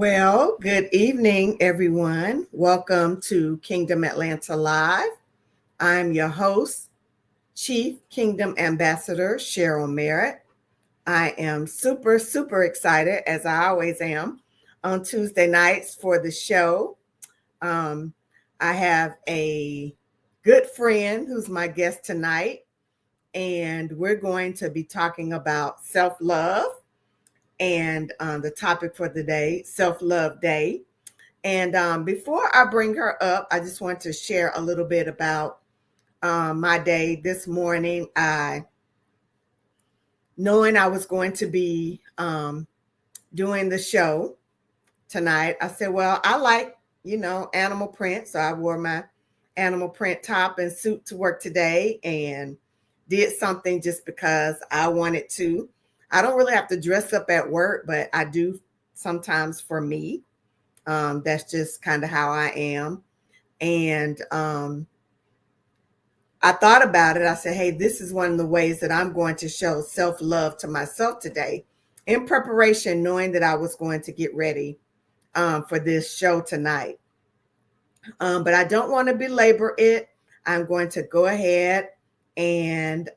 Well, good evening, everyone. Welcome to Kingdom Atlanta Live. I'm your host, Chief Kingdom Ambassador Cheryl Merritt. I am super excited, as I always am, on Tuesday nights for the show. Um, I have a good friend who's my guest tonight, and we're going to be talking about self-love and the topic for the day, Self-Love Day. And before I bring her up, I just want to share a little bit about my day this morning. Knowing I was going to be doing the show tonight, I said, well, I like, animal print. So I wore my animal print top and suit to work today and did something just because I wanted to. I don't really have to dress up at work, but I do sometimes for me. That's just kind of how I am. And I thought about it. I said, hey, this is one of the ways that I'm going to show self-love to myself today in preparation, knowing that I was going to get ready for this show tonight. But I don't want to belabor it. I'm going to go ahead and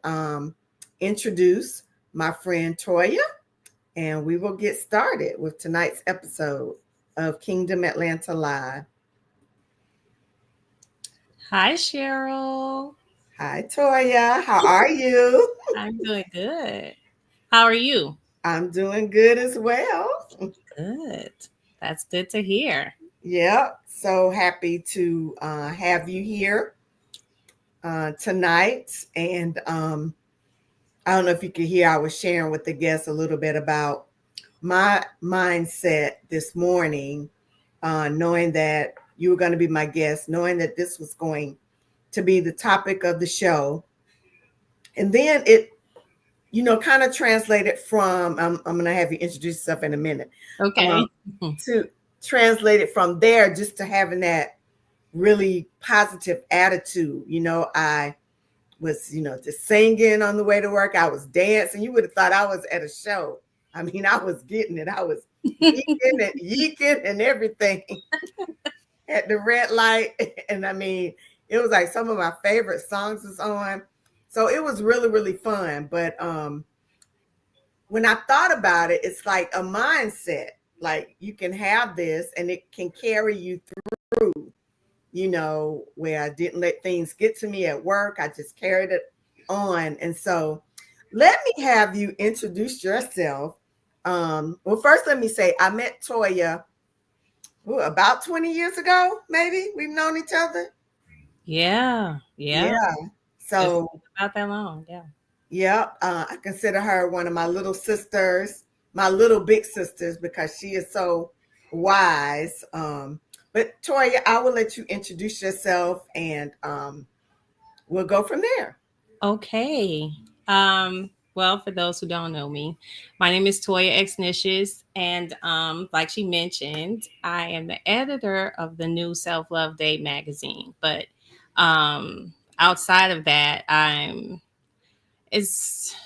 introduce my friend Toya, and we will get started with tonight's episode of Kingdom Atlanta Live. Hi, Cheryl. Hi, Toya. How are you? I'm doing good. How are you? I'm doing good as well. Good. That's good to hear. Yep. So happy to have you here tonight. And I don't know if you could hear, I was sharing with the guests a little bit about my mindset this morning, knowing that you were going to be my guest, knowing that this was going to be the topic of the show. And then it, kind of translated from, I'm going to have you introduce yourself in a minute, Okay. to translate it from there, just to having that really positive attitude. I was, just singing on the way to work. I was dancing. You would have thought I was at a show. I mean, I was getting it. I was yeeking and everything at the red light. And I mean, it was like some of my favorite songs was on. So it was really fun. But when I thought about it, it's like a mindset. Like you can have this and it can carry you through, where I didn't let things get to me at work. I just carried it on. And so let me have you introduce yourself. Well, first, let me say I met Toya about 20 years ago, maybe. We've known each other. Yeah. So, About that long. Yeah. yeah, I consider her one of my little sisters, my little big sisters, because she is so wise. But Toya, I will let you introduce yourself and we'll go from there. Okay. Well, for those who don't know me, my name is Toya Exnicious, and like she mentioned, I am the editor of the new Self Love Day magazine. But outside of that, it's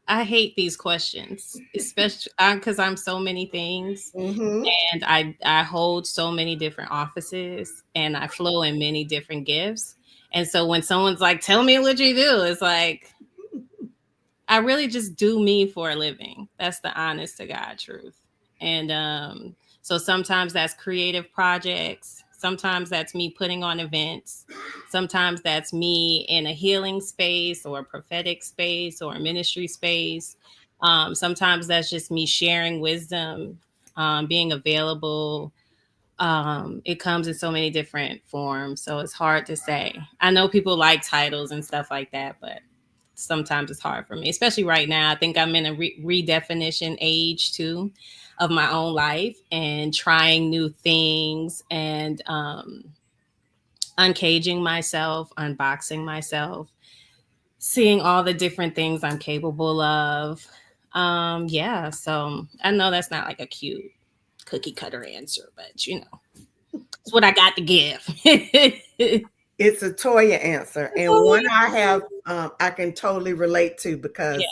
I hate these questions, especially because I'm so many things, Mm-hmm. and I hold so many different offices, and I flow in many different gifts. And so when someone's like, "Tell me what you do," it's like I really just do me for a living. That's the honest to God truth. And so sometimes that's creative projects. Sometimes that's me putting on events. Sometimes that's me in a healing space or a prophetic space or a ministry space. Sometimes that's just me sharing wisdom, being available. It comes in so many different forms. So it's hard to say. I know people like titles and stuff like that, but sometimes it's hard for me, especially right now. I think I'm in a redefinition age too of my own life and trying new things and uncaging myself, unboxing myself, seeing all the different things I'm capable of. Yeah, so I know that's not like a cute cookie cutter answer, but it's what I got to give. It's a Toya answer, and one I have I can totally relate to Yeah, because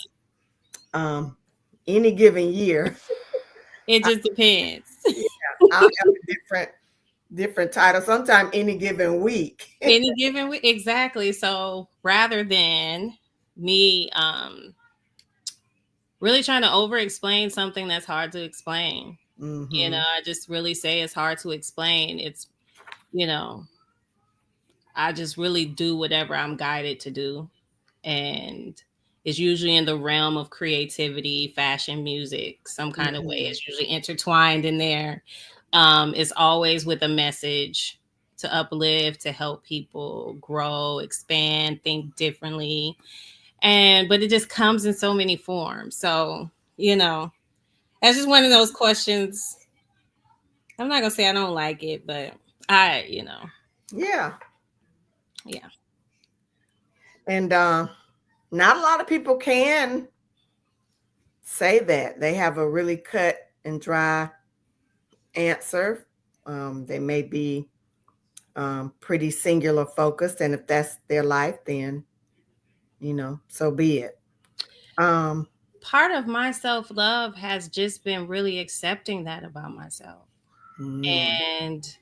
any given year, it just depends. I'll have a different title. Sometime any given week. Any given week, exactly. So rather than me really trying to over explain something that's hard to explain, Mm-hmm. I just really say it's hard to explain. It's, you know, I just really do whatever I'm guided to do. And it's usually in the realm of creativity, fashion, music, some kind of way. Mm-hmm. It's usually intertwined in there. It's always with a message to uplift, to help people grow, expand, think differently. But it just comes in so many forms. So, that's just one of those questions. I'm not gonna say I don't like it, but Yeah. yeah. And not a lot of people can say that. They have a really cut and dry answer. They may be pretty singular focused, and if that's their life, then so be it. Um, Part of my self love has just been really accepting that about myself mm, and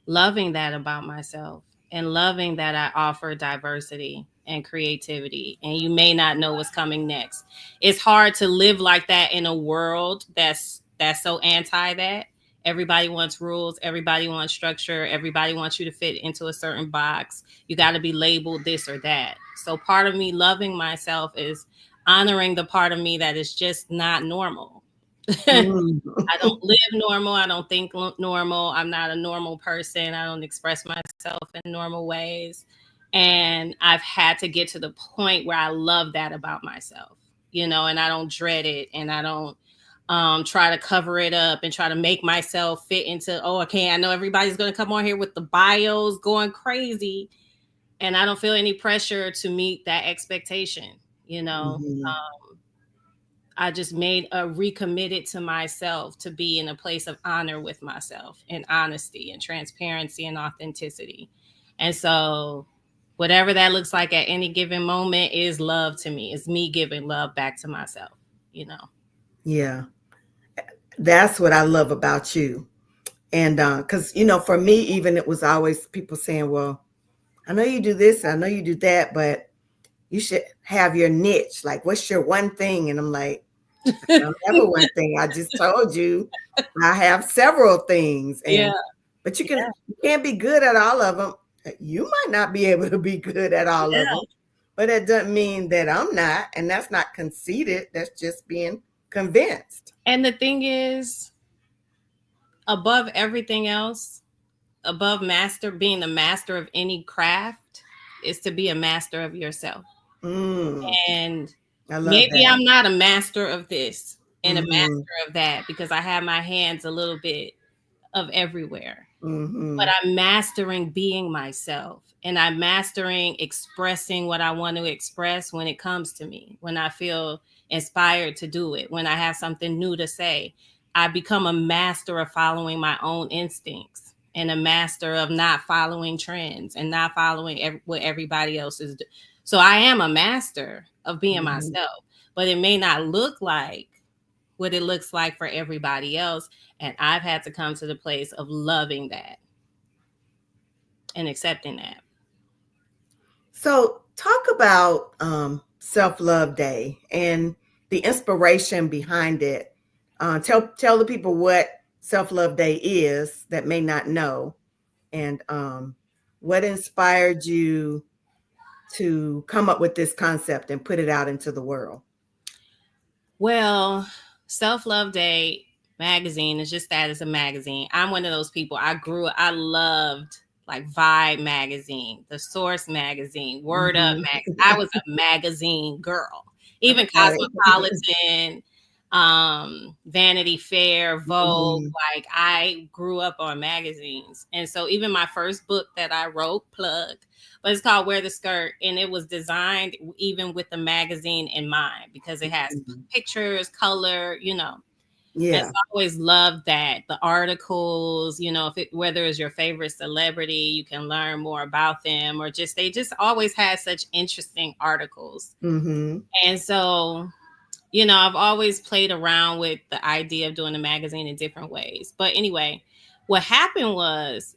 loving that about myself and loving that I offer diversity and creativity. And you may not know what's coming next. It's hard to live like that in a world that's so anti that. Everybody wants rules, everybody wants structure, everybody wants you to fit into a certain box. You got to be labeled this or that. So part of me loving myself is honoring the part of me that is just not normal. mm, I don't live normal. I don't think normal. I'm not a normal person. I don't express myself in normal ways. And I've had to get to the point where I love that about myself, and I don't dread it and I don't try to cover it up and try to make myself fit into, oh, okay, I know everybody's going to come on here with the bios going crazy. And I don't feel any pressure to meet that expectation, you know. mhm. I just made a recommitted to myself to be in a place of honor with myself and honesty and transparency and authenticity. And so whatever that looks like at any given moment is love to me. It's me giving love back to myself, you know. Yeah, that's what I love about you. And because for me, even it was always people saying, "Well, I know you do this, I know you do that, but you should have your niche. Like, what's your one thing?" And I'm like, I don't have a one thing. I just told you I have several things, Yeah. but you Yeah. can't be good at all of them. You might not be able to be good at all of them, Yeah. but that doesn't mean that I'm not, and that's not conceited. That's just being convinced. And the thing is, above everything else, above being the master of any craft, is to be a master of yourself. Mm, And I love maybe that. I'm not a master of this and a Mm-hmm. master of that because I have my hands a little bit of everywhere. But Mm-hmm. I'm mastering being myself and I'm mastering expressing what I want to express when it comes to me, when I feel inspired to do it, when I have something new to say. I become a master of following my own instincts and a master of not following trends and not following what everybody else is doing. So I am a master of being Mm-hmm. myself, but it may not look like what it looks like for everybody else. And I've had to come to the place of loving that and accepting that. So, talk about Self Love Day and the inspiration behind it. Tell the people what Self Love Day is that may not know, and what inspired you to come up with this concept and put it out into the world. Well, Self Love Day magazine is just that, it's a magazine. I'm one of those people. I loved like Vibe magazine, The Source magazine, Word Up Mm-hmm. magazine. I was a magazine girl. Even Okay. Cosmopolitan, Vanity Fair, Vogue. Mm-hmm. Like I grew up on magazines. And so even my first book that I wrote, plug, but it's called Wear the Skirt, and it was designed even with the magazine in mind because it has Mm-hmm. pictures, color. And so Yeah. I always loved that. The articles, whether it's your favorite celebrity, you can learn more about them, or they just always had such interesting articles. Mm-hmm. And so, I've always played around with the idea of doing a magazine in different ways. But anyway, What happened was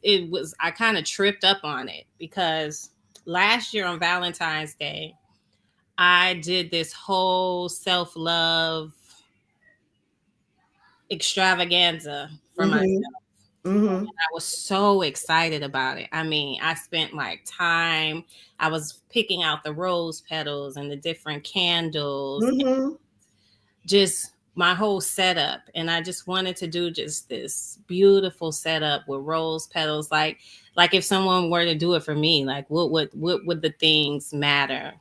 I kind of tripped up on it because last year on Valentine's Day, I did this whole self-love extravaganza for myself. Mm-hmm. Mm-hmm. I was so excited about it. I mean, I spent like time. I was picking out the rose petals and the different candles, Mm-hmm. just my whole setup. And I just wanted to do just this beautiful setup with rose petals. Like if someone were to do it for me, like what would the things matter?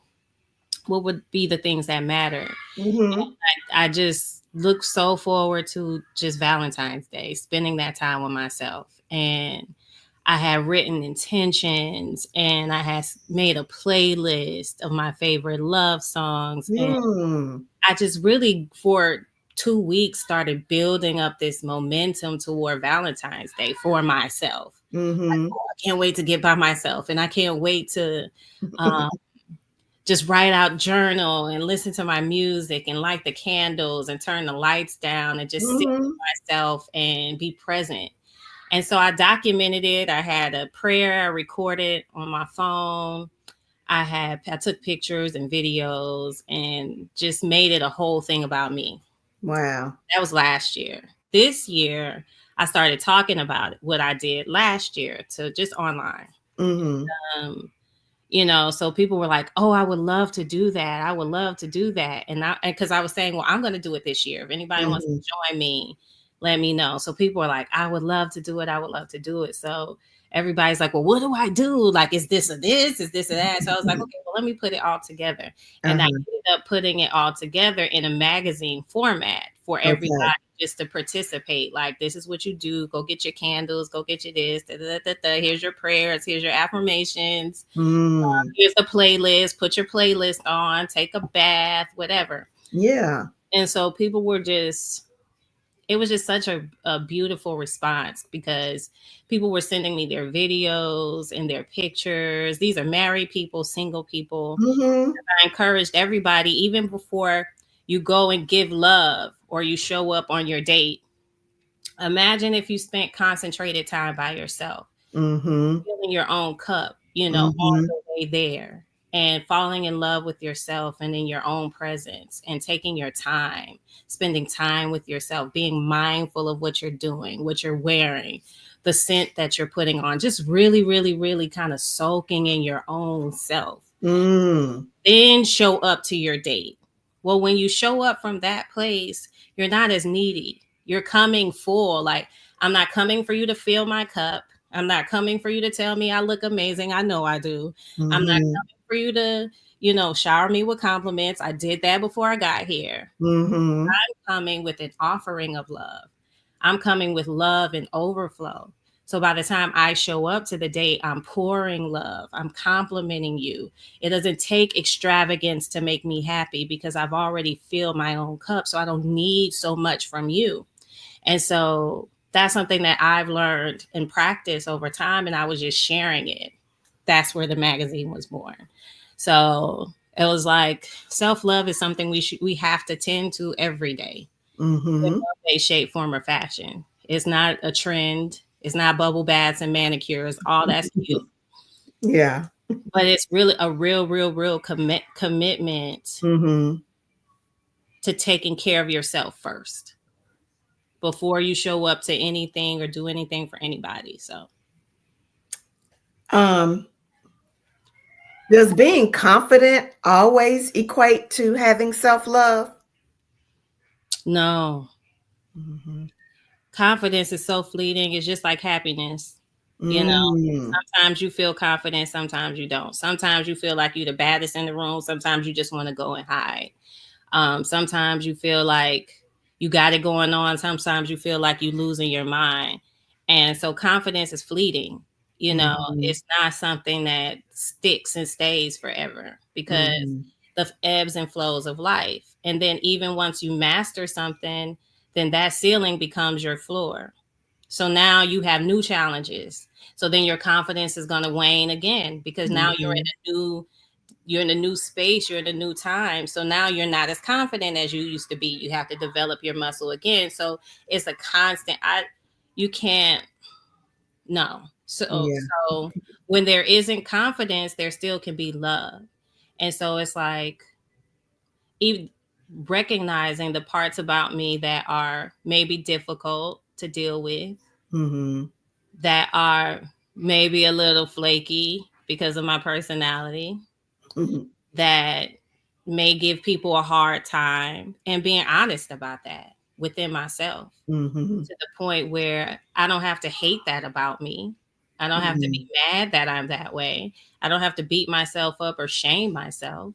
What would be the things that matter? Mm-hmm. I just look so forward to just Valentine's Day, spending that time with myself. And I had written intentions and I had made a playlist of my favorite love songs. And Mm. I just really, for 2 weeks, started building up this momentum toward Valentine's Day for myself. Like, Mm-hmm. oh, I can't wait to get by myself. And I can't wait to um, just write out journal and listen to my music and light the candles and turn the lights down and just sit with Mm-hmm. myself and be present. And so I documented it. I had a prayer I recorded on my phone. I took pictures and videos and just made it a whole thing about me. Wow. That was last year. This year I started talking about it, what I did last year to just online. Mm-hmm. Um, so people were like, oh, I would love to do that. I would love to do that. And because I was saying, well, I'm going to do it this year. If anybody wants to Mm-hmm. join me, let me know. So people were like, I would love to do it. I would love to do it. So everybody's like, well, what do I do? Like, is this or this? Is this or that? So I was like, okay, well, let me put it all together. And I Uh-huh. ended up putting it all together in a magazine format for everybody Okay. just to participate. Like, this is what you do. Go get your candles. Go get your this. Da, da, da, da. Here's your prayers. Here's your affirmations. Mm. Here's a playlist. Put your playlist on. Take a bath. Whatever. Yeah. And so people were just. It was just such a beautiful response because people were sending me their videos and their pictures. These are married people, single people. Mm-hmm. I encouraged everybody, even before you go and give love or you show up on your date. Imagine if you spent concentrated time by yourself, Mm-hmm. filling your own cup, all Mm-hmm. the way there, and falling in love with yourself and in your own presence and taking your time, spending time with yourself, being mindful of what you're doing, what you're wearing, the scent that you're putting on, just really, really, really kind of soaking in your own self. Mm. Then show up to your date. Well, when you show up from that place, you're not as needy. You're coming full. Like, I'm not coming for you to fill my cup. I'm not coming for you to tell me I look amazing. I know I do. I'm not Mm-hmm. coming for you to, shower me with compliments. I did that before I got here. Mm-hmm. Coming with an offering of love. I'm coming with love and overflow. So by the time I show up to the date, I'm pouring love. I'm complimenting you. It doesn't take extravagance to make me happy because I've already filled my own cup. So I don't need so much from you. And so that's something that I've learned and practiced over time. And I was just sharing it. That's where the magazine was born. So it was like self-love is something we have to tend to every day in Mm-hmm. one way, shape, form, or fashion. It's not a trend. It's not bubble baths and manicures. All that's cute, Yeah. but it's really a real, real, real commitment Mm-hmm. to taking care of yourself first before you show up to anything or do anything for anybody. So Um, does being confident always equate to having self-love? no, Mm-hmm. confidence is so fleeting. It's just like happiness. You know, Mm. sometimes you feel confident, sometimes you don't. Sometimes you feel like you're the baddest in the room. Sometimes you just want to go and hide. Sometimes you feel like you got it going on. Sometimes you feel like you're losing your mind. And so confidence is fleeting. Mm-hmm. It's not something that sticks and stays forever because Mm-hmm. the ebbs and flows of life. And then even once you master something, then that ceiling becomes your floor. So now you have new challenges. So then your confidence is going to wane again because now Mm-hmm. you're in a new space, you're in a new time. So now you're not as confident as you used to be. You have to develop your muscle again. So it's a constant. You can't. No. Yeah. So when there isn't confidence, there still can be love. And so it's like even recognizing the parts about me that are maybe difficult to deal with, Mm-hmm. that are maybe a little flaky because of my personality, Mm-hmm. that may give people a hard time, and being honest about that within myself Mm-hmm. to the point where I don't have to hate that about me. I don't have to Mm-hmm. be mad that I'm that way. I don't have to beat myself up or shame myself.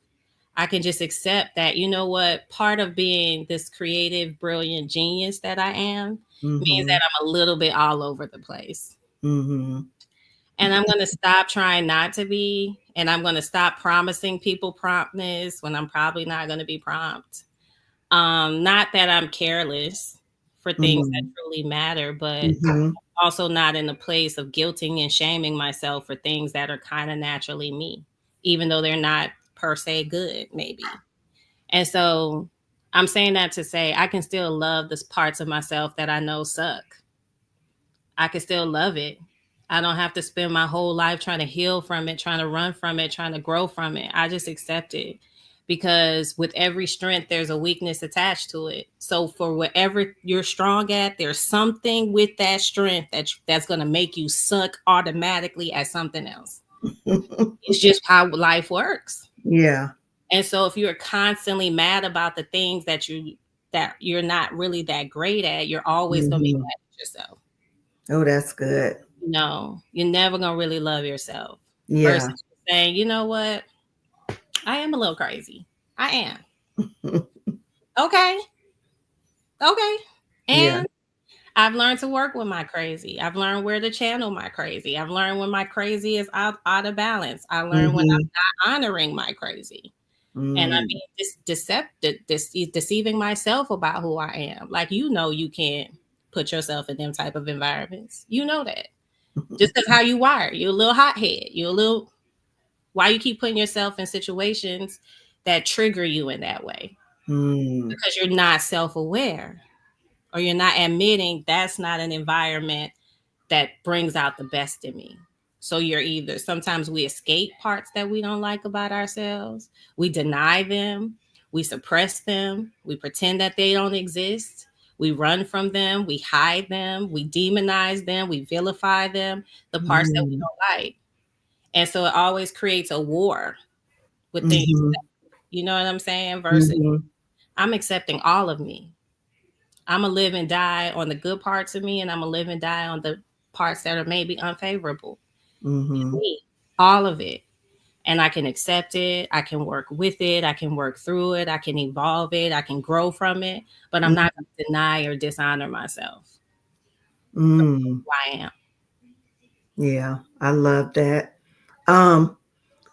I can just accept that, you know what, part of being this creative, brilliant genius that I am means Mm-hmm. that I'm a little bit all over the place. Mm-hmm. And I'm going to stop trying not to be. And I'm going to stop promising people promptness when I'm probably not going to be prompt. Not that I'm careless for things that Mm-hmm. truly matter, but Mm-hmm. also not in a place of guilting and shaming myself for things that are kind of naturally me, even though they're not per se good, maybe. And so I'm saying that to say I can still love the parts of myself that I know suck. I can still love it. I don't have to spend my whole life trying to heal from it, trying to run from it, trying to grow from it. I just accept it because with every strength, there's a weakness attached to it. So for whatever you're strong at, there's something with that strength that's going to make you suck automatically at something else. It's just how life works. Yeah. And so if you're constantly mad about the things that you're not really that great at, you're always going to be Mm-hmm. mad at yourself. Oh, that's good. No, you're never gonna really love yourself. Yeah. Versus saying, you know what, I am a little crazy. I am. Okay, okay. Yeah. And I've learned to work with my crazy. I've learned where to channel my crazy. I've learned when my crazy is out of balance. I learned when Mm-hmm. I'm not honoring my crazy. And I'm Mm-hmm. being deceptive, deceiving myself about who I am. Like, you know, you can't put yourself in them type of environments. You know that. Just because how you wired. You're a little hothead. You're a little, why you keep putting yourself in situations that trigger you in that way? Mm-hmm. Because you're not self-aware, or you're not admitting that's not an environment that brings out the best in me. So you're either, sometimes we escape parts that we don't like about ourselves, we deny them, we suppress them, we pretend that they don't exist, we run from them, we hide them, we demonize them, we vilify them, the parts that we Mm-hmm. don't like. And so it always creates a war with things, Mm-hmm. you know what I'm saying? Versus Mm-hmm. I'm accepting all of me. I'm going to live and die on the good parts of me, and I'm going to live and die on the parts that are maybe unfavorable. Mm-hmm. Me, all of it. And I can accept it. I can work with it. I can work through it. I can evolve it. I can grow from it. But I'm not going to deny or dishonor myself for Mm-hmm. who I am. Yeah. I love that. Um,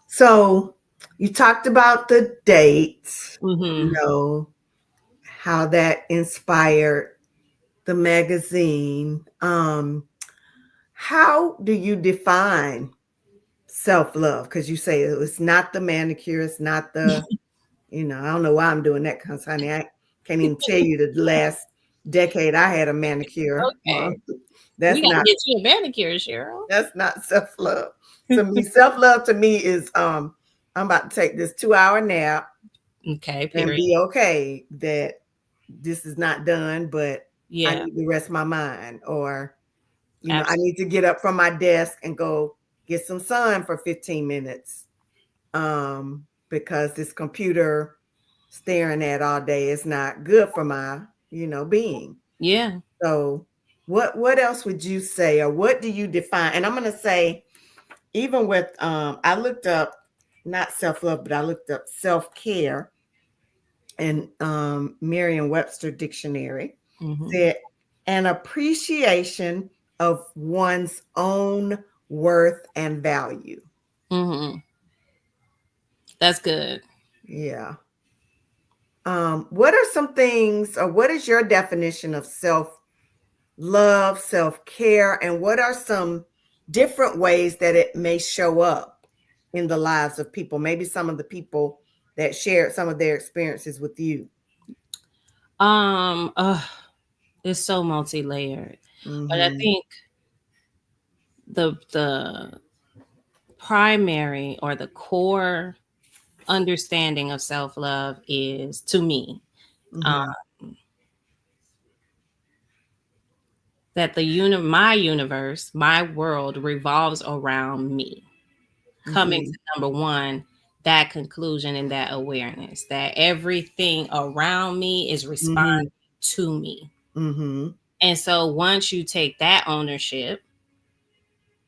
so you talked about the dates, you Mm-hmm. know, how that inspired the magazine. How do you define self-love? Because you say it's not the manicure, it's not the, I don't know why I'm doing that because, honey, I can't even tell you the last decade I had a manicure. Okay. We That's got to not get you a manicure, Cheryl. that's not self-love. To me, self-love to me is I'm about to take this 2-hour nap Okay, and period. be okay that this is not done, but I Yeah, need to rest my mind, or I absolutely. need to get up from my desk and go get some sun for 15 minutes. Because this computer staring at all day is not good for my, being. Yeah. So what else would you say, or what do you define? And I'm gonna say, even with I looked up not self-love, but I looked up self-care, and Merriam-Webster dictionary Mm-hmm. said an appreciation of one's own worth and value. Mm-hmm. That's good. Yeah. What are some things, or what is your definition of self-love, self-care, and what are some different ways that it may show up in the lives of people? Maybe some of the people that shared some of their experiences with you. Um, uh, it's so multi-layered. But I Mm-hmm. think the primary or the core understanding of self-love is, to me, um, Mm-hmm. that my universe, my world revolves around me. Coming Mm-hmm. to number one, that conclusion and that awareness that everything around me is Mm-hmm. responding to me. Mm-hmm. And so once you take that ownership,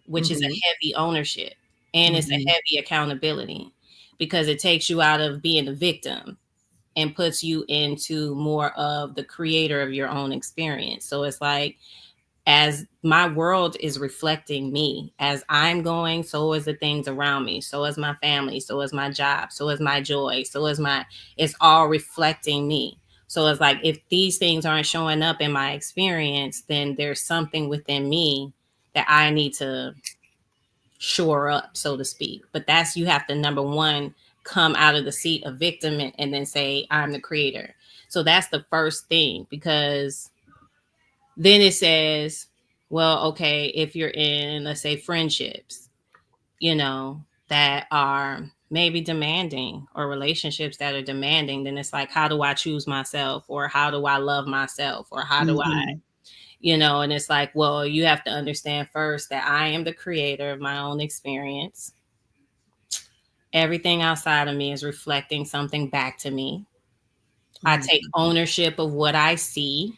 which is Mm-hmm. a heavy ownership and it's a Mm-hmm. heavy accountability, because it takes you out of being a victim and puts you into more of the creator of your own experience. So it's like, as my world is reflecting me, as I'm going, so is the things around me, so is my family, so is my job, so is my joy, so is my, it's all reflecting me. So it's like, if these things aren't showing up in my experience, then there's something within me that I need to shore up, so to speak. But that's, you have to, number one, come out of the seat of victim and then say, I'm the creator. So that's the first thing, because then it says, well, okay, if you're in, let's say, friendships, that are maybe demanding, or relationships that are demanding, then it's like, how do I choose myself? Or how do I love myself? Or how do I, Mm-hmm. and it's like, well, you have to understand first that I am the creator of my own experience. Everything outside of me is reflecting something back to me. I take ownership of what I see,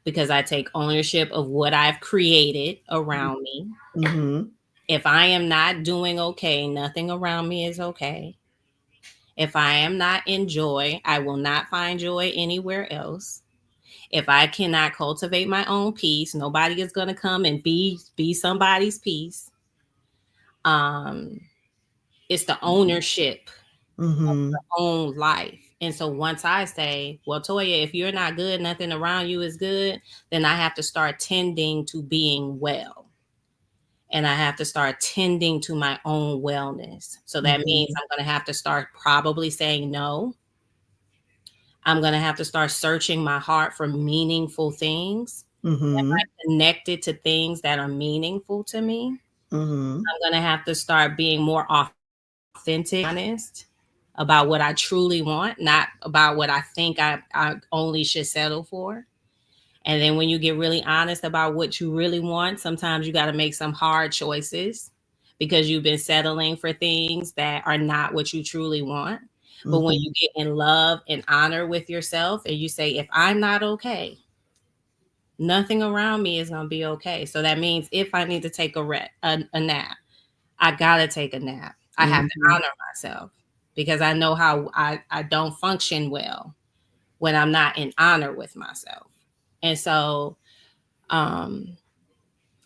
because I take ownership of what I've created around me. Mm-hmm. If I am not doing okay, nothing around me is okay. If I am not in joy, I will not find joy anywhere else. If I cannot cultivate my own peace, nobody is going to come and be somebody's peace. Um, it's the ownership Mm-hmm. own life. And so once I say, well, Toya, if you're not good, nothing around you is good, then I have to start tending to being well. And I have to start tending to my own wellness. So that means Mm-hmm. I'm going to have to start probably saying no. I'm going to have to start searching my heart for meaningful things. Am Mm-hmm. I connected to things that are meaningful to me? Mm-hmm. I'm going to have to start being more authentic, honest about what I truly want, not about what I think I only should settle for. And then when you get really honest about what you really want, sometimes you got to make some hard choices, because you've been settling for things that are not what you truly want. But when Mm-hmm. you get in love and honor with yourself and you say, if I'm not okay, nothing around me is going to be okay. So that means if I need to take a nap, I got to take a nap. I have to Mm-hmm. honor myself, because I know how I don't function well when I'm not in honor with myself. And so, um,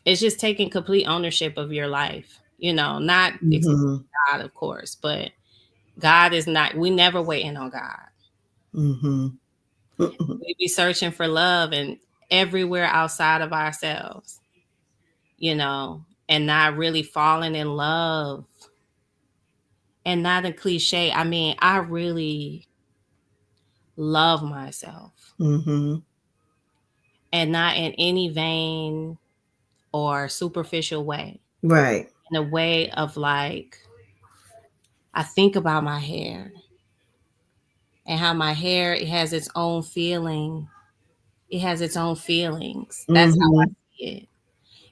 it's just taking complete ownership of your life, not excluding Mm-hmm. God, of course, but God is not, we never waiting on God. Mm-hmm. We be searching for love and everywhere outside of ourselves, and not really falling in love. And not a cliche. I mean, I really love myself, Mm-hmm. and not in any vain or superficial way, Right. in a way of like, I think about my hair and how my hair, it has its own feeling. It has its own feelings. That's how I Mm-hmm. see it.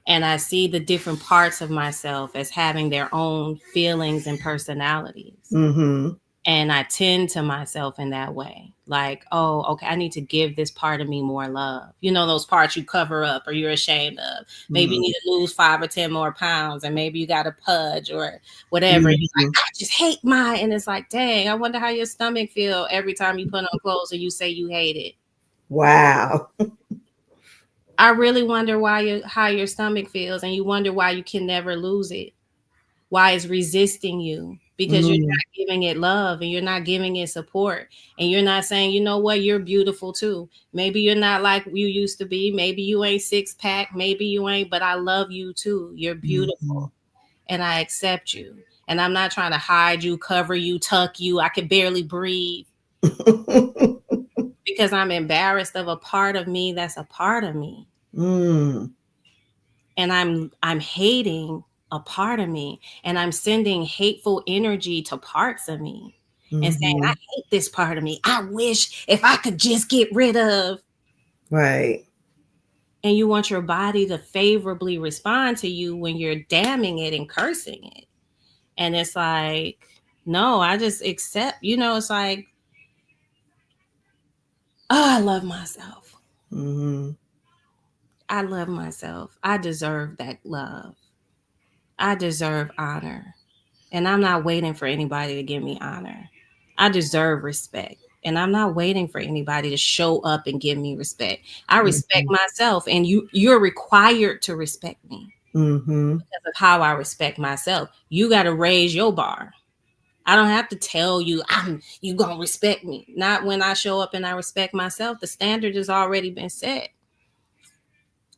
And I see the different parts of myself as having their own feelings and personalities. Mm-hmm. And I tend to myself in that way. Like, oh, okay, I need to give this part of me more love. Those parts you cover up or you're ashamed of. Maybe you need to lose 5 or 10 more pounds, and maybe you got a pudge or whatever. And you're like, Mm-hmm. I just hate mine. And it's like, dang, I wonder how your stomach feel every time you put on clothes and you say you hate it. Wow. I really wonder how your stomach feels, and you wonder why you can never lose it. Why it's resisting you, because you're Mm-hmm. not giving it love and you're not giving it support, and you're not saying, you know what, you're beautiful too. Maybe you're not like you used to be, maybe you ain't six pack, maybe you ain't, but I love you too. You're Mm-hmm. beautiful and I accept you, and I'm not trying to hide you, cover you, tuck you. I could barely breathe because I'm embarrassed of a part of me that's a part of me. mm. and I'm hating a part of me, and I'm sending hateful energy to parts of me and saying, I Mm-hmm. hate this part of me. I wish if I could just get rid of. Right. And you want your body to favorably respond to you when you're damning it and cursing it. And it's like, no, I just accept, it's like, oh, I love myself. Mm-hmm. I love myself. I deserve that love. I deserve honor. And I'm not waiting for anybody to give me honor. I deserve respect. And I'm not waiting for anybody to show up and give me respect. I respect Mm-hmm. myself, and you're required to respect me Mm-hmm. because of how I respect myself. You got to raise your bar. I don't have to tell you you going to respect me. Not when I show up and I respect myself. The standard has already been set.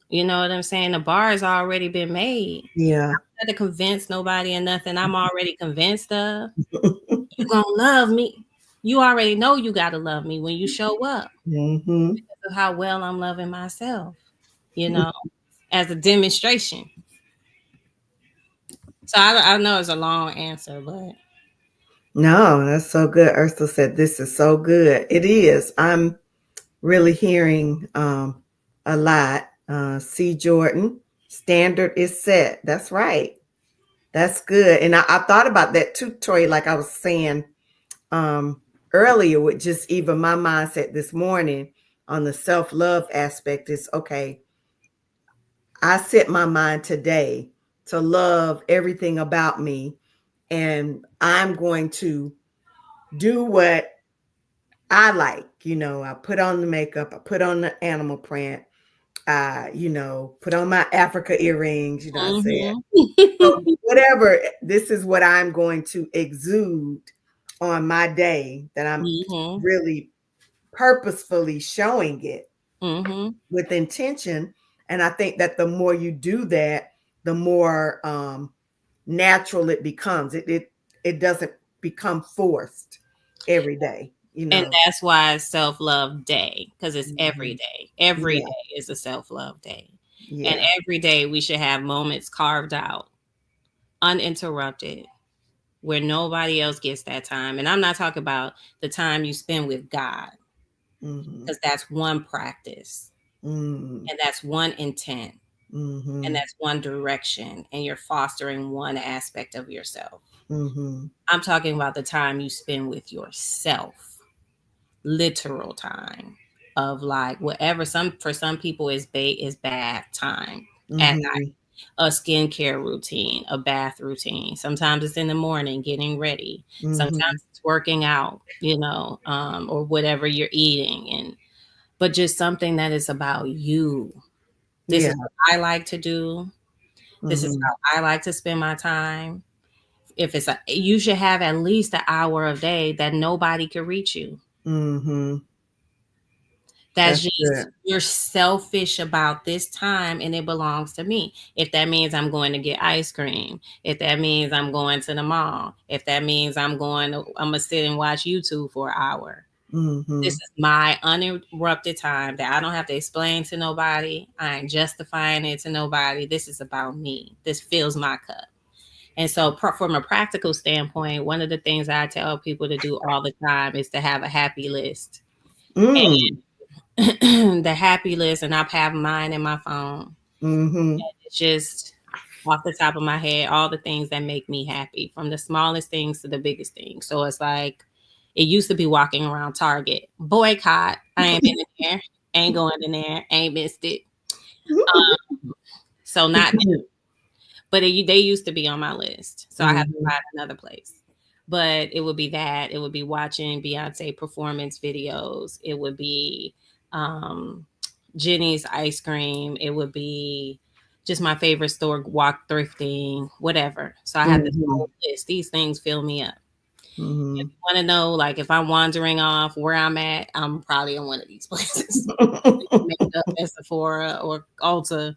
You know what I'm saying? The bar has already been made. Yeah. I had to convince nobody and nothing I'm already convinced of. You gonna love me. You already know you gotta love me when you show up Mm-hmm. because of how well I'm loving myself, you know, as a demonstration. So I know it's a long answer, but No, that's so good. Ursula said, "This is so good." It is. I'm really hearing a lot. C. Jordan, standard is set. That's right. That's good. And I thought about that too, Toy, like I was saying um, earlier with just even my mindset this morning on the self-love aspect is okay, I set my mind today to love everything about me, and I'm going to do what I like. I put on the makeup, I put on the animal print, put on my Africa earrings, I said, mm-hmm. so whatever, this is what I'm going to exude on my day that I'm mm-hmm. really purposefully showing it Mm-hmm. with intention. And I think that the more you do that, the more natural it becomes. It doesn't become forced every day. And that's why it's self-love day, because it's every Mhm. day. Every Yeah, day is a self-love day. And yeah. every day we should have moments carved out, uninterrupted, where nobody else gets that time. And I'm not talking about the time you spend with God, Mm-hmm. because that's one practice Mm-hmm. and that's one intent and Mm-hmm. that's one direction, and you're fostering one aspect of yourself. Mm-hmm. I'm talking about the time you spend with yourself, literal time of like whatever some people is bath time at Mm-hmm. night, a skincare routine, a bath routine. Sometimes it's in the morning getting ready. Mm-hmm. Sometimes it's working out, or whatever you're eating, and but just something that is about you. This Yeah. is what I like to do. This is Mm-hmm. how I like to spend my time. If you should have at least an hour a day that nobody could reach you. Mm-hmm. That's That's just good. you're selfish about this time and it belongs to me. If that means I'm going to get ice cream, if that means I'm going to the mall, if that means I'm gonna sit and watch YouTube for an hour. This Mm-hmm. is my uninterrupted time that I don't have to explain to nobody. I ain't justifying it to nobody. This is about me. This fills my cup. And so, from a practical standpoint, one of the things I tell people to do all the time is to have a happy list. Mm. The happy list, and I have mine in my phone. Mm-hmm. It's just off the top of my head, all the things that make me happy, from the smallest things to the biggest things. So it's like it used to be walking around Target, boycott. I ain't been in there, ain't going in there, ain't missed it. So not, but they used to be on my list. So I have to Mm-hmm. find another place. But it would be that. It would be watching Beyonce performance videos. It would be um, Jenny's ice cream. It would be just my favorite store, walk thrifting, whatever. So I have this Mm-hmm. whole list. These things fill me up. If Mm-hmm. you want to know, like, if I'm wandering off where I'm at, I'm probably in one of these places. Makeup at Sephora or Ulta.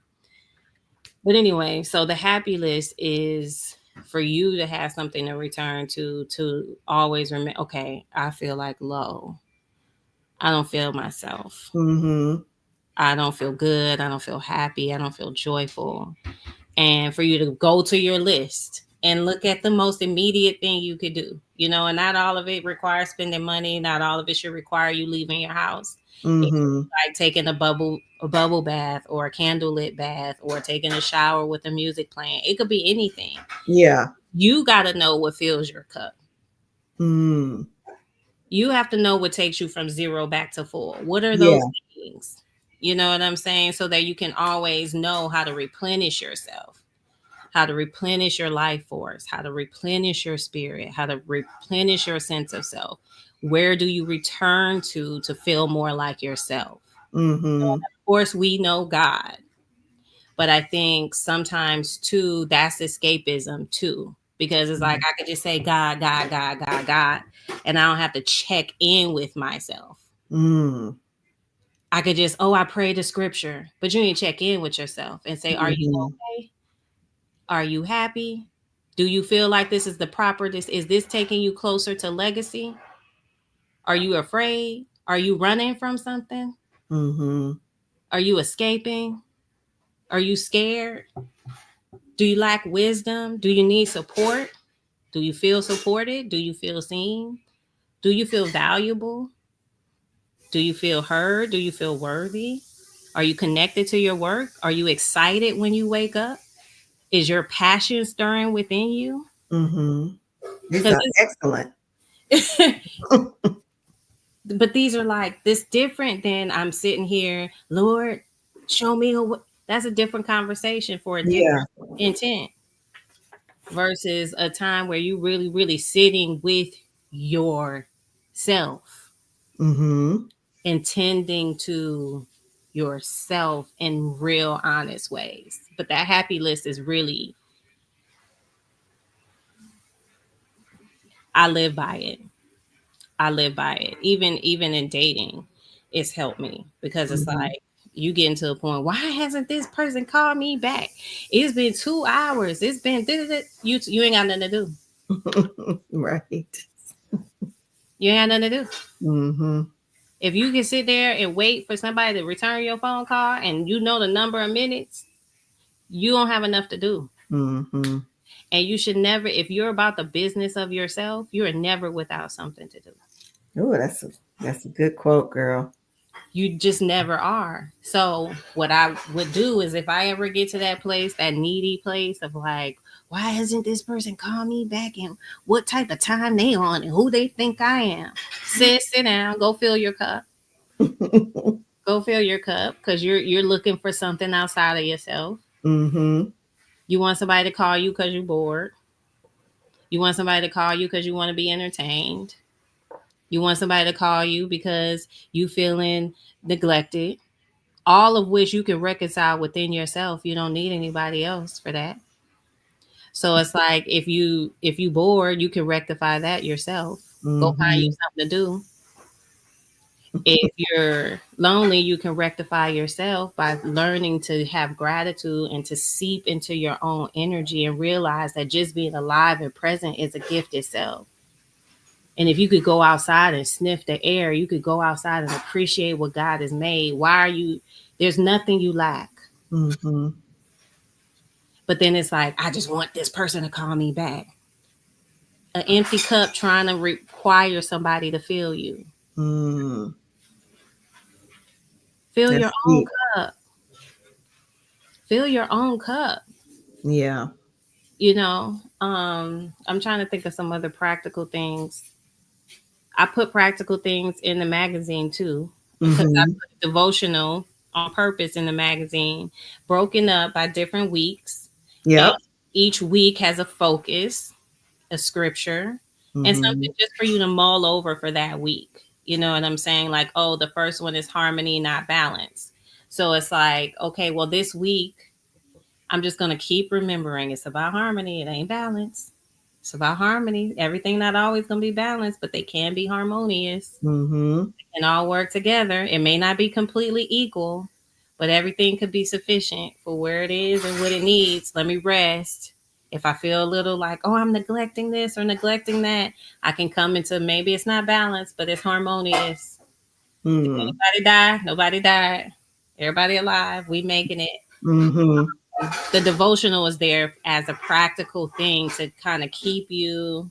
But anyway, so the happy list is for you to have something to return to always remember, okay, I feel like low. I don't feel myself. Mm-hmm. I don't feel good. I don't feel happy. I don't feel joyful. And for you to go to your list and look at the most immediate thing you could do, and not all of it requires spending money. Not all of it should require you leaving your house. It's Mm-hmm. like taking a bubble bath or a candlelit bath or taking a shower with the music playing. It could be anything. Yeah. You got to know what fills your cup. Mm. You have to know what takes you from zero back to full. What are those Yeah. things? You know what I'm saying? So that you can always know how to replenish yourself, how to replenish your life force, how to replenish your spirit, how to replenish your sense of self. Where do you return to feel more like yourself? Mm-hmm. Of course, we know God, but I think sometimes too, that's escapism too, because it's like I could just say God, God, God, God, God, and I don't have to check in with myself. Mm. I could just, I pray the scripture, but you need to check in with yourself and say, are you Mm-hmm. okay? Are you happy? Do you feel like this is the proper, is this taking you closer to legacy? Are you afraid? Are you running from something? Mm-hmm. Are you escaping? Are you scared? Do you lack wisdom? Do you need support? Do you feel supported? Do you feel seen? Do you feel valuable? Do you feel heard? Do you feel worthy? Are you connected to your work? Are you excited when you wake up? Is your passion stirring within you? Mm-hmm. These Because are excellent. but these are like this different than I'm sitting here, Lord, show me a way. That's a different conversation for a different Yeah. intent versus a time where you really, really sitting with yourself, Mm-hmm. intending to yourself in real honest ways. But that happy list is really, I live by it. I live by it. Even in dating, it's helped me because it's Mm-hmm. like you get into a point. Why hasn't this person called me back? It's been 2 hours. It's been you ain't got nothing to do. Right. You ain't got nothing to do. Mm-hmm. If you can sit there and wait for somebody to return your phone call and you know the number of minutes, you don't have enough to do. Mm-hmm. And you should never, if you're about the business of yourself, you're never without something to do. Oh, that's a good quote, girl. You just never are. So what I would do is if I ever get to that place, that needy place of like, why hasn't this person called me back and what type of time they on and who they think I am? Sit down, go fill your cup. Go fill your cup because you're looking for something outside of yourself. Mm-hmm. You want somebody to call you because you're bored. You want somebody to call you because you want to be entertained. You want somebody to call you because you feeling neglected. All of which you can reconcile within yourself. You don't need anybody else for that. So it's like if you bored, you can rectify that yourself. Go find you Mm-hmm. something to do. If you're lonely, you can rectify yourself by learning to have gratitude and to seep into your own energy and realize that just being alive and present is a gift itself. And if you could go outside and sniff the air, you could go outside and appreciate what God has made. Why are you, there's nothing you lack. Mm-hmm. But then it's like, I just want this person to call me back. An empty cup trying to require somebody to fill you. Mm. Fill your That's own deep. cup. Fill your own cup. Yeah. I'm trying to think of some other practical things. I put practical things in the magazine too, because I Mm-hmm. put devotional on purpose in the magazine, broken up by different weeks. And Yep. each week has a focus, a scripture, and Mm-hmm. something just for you to mull over for that week. You know what I'm saying? Like, oh, the first one is harmony, not balance. So it's like, okay, well, this week, I'm just going to keep remembering it's about harmony. It ain't balance. It's about harmony. Everything not always going to be balanced, but they can be harmonious Mm-hmm. and all work together. It may not be completely equal, but everything could be sufficient for where it is and what it needs. Let me rest. If I feel a little like, oh, I'm neglecting this or neglecting that, I can come into maybe it's not balanced, but it's harmonious. Did Mm. anybody die? Nobody died. Everybody alive. We making it. Mm-hmm. The devotional is there as a practical thing to kind of keep you,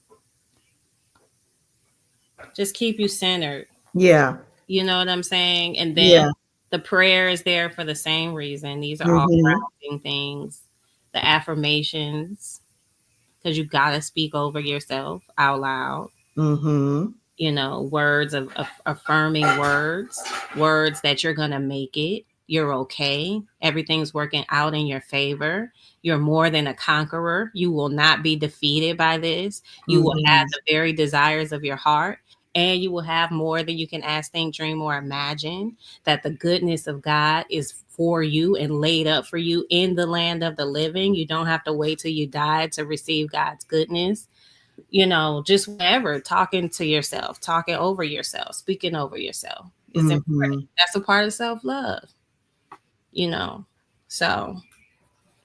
just keep you centered. Yeah. You know what I'm saying? And then Yeah. the prayer is there for the same reason. These are all Mm-hmm. grounding things. The affirmations, because you got to speak over yourself out loud. Mm-hmm. You know, words of affirming words, words that you're going to make it. You're okay. Everything's working out in your favor. You're more than a conqueror. You will not be defeated by this. You will have Mm-hmm. the very desires of your heart, and you will have more than you can ask, think, dream, or imagine. That the goodness of God is for you and laid up for you in the land of the living. You don't have to wait till you die to receive God's goodness. You know, just whatever, talking to yourself, talking over yourself, speaking over yourself is important. Mm-hmm. That's a part of self-love, you know. So,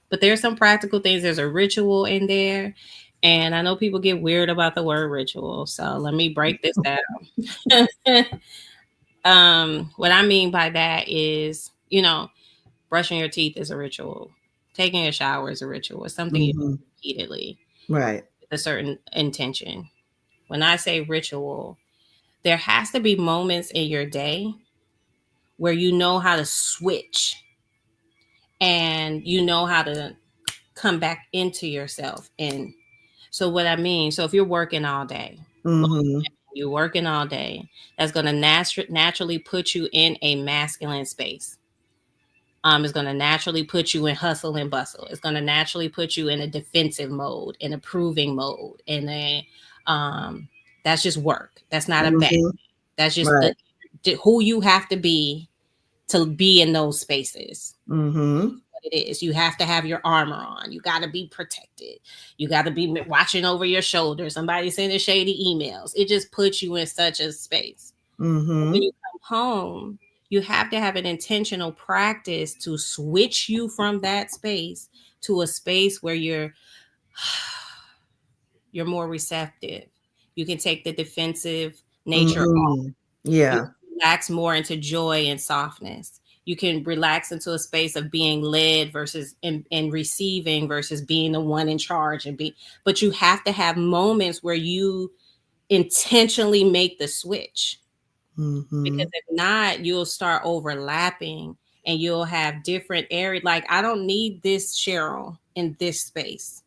but there's some practical things. There's a ritual in there. And I know people get weird about the word ritual. So let me break this down. What I mean by that is, you know, brushing your teeth is a ritual. Taking a shower is a ritual. It's something you do Mm-hmm. repeatedly Right. with a certain intention. When I say ritual, there has to be moments in your day where you know how to switch and you know how to come back into yourself. And so what I mean, so if you're working all day, Mm-hmm. you're working all day, that's going to naturally put you in a masculine space. It's going to naturally put you in hustle and bustle. It's going to naturally put you in a defensive mode, in a proving mode, in a that's just work. That's not a bad. Mm-hmm. That's just Right. who you have to be in those spaces. Mm-hmm. What it is, you have to have your armor on. You got to be protected. You got to be watching over your shoulder. Somebody sending shady emails. It just puts you in such a space. When Mm-hmm. you come home, you have to have an intentional practice to switch you from that space to a space where you're more receptive. You can take the defensive nature off. Mm-hmm. You Yeah. can relax more into joy and softness. You can relax into a space of being led versus and receiving versus being the one in charge but you have to have moments where you intentionally make the switch, Mm-hmm. because if not, you'll start overlapping and you'll have different areas. Like, I don't need this Cheryl in this space.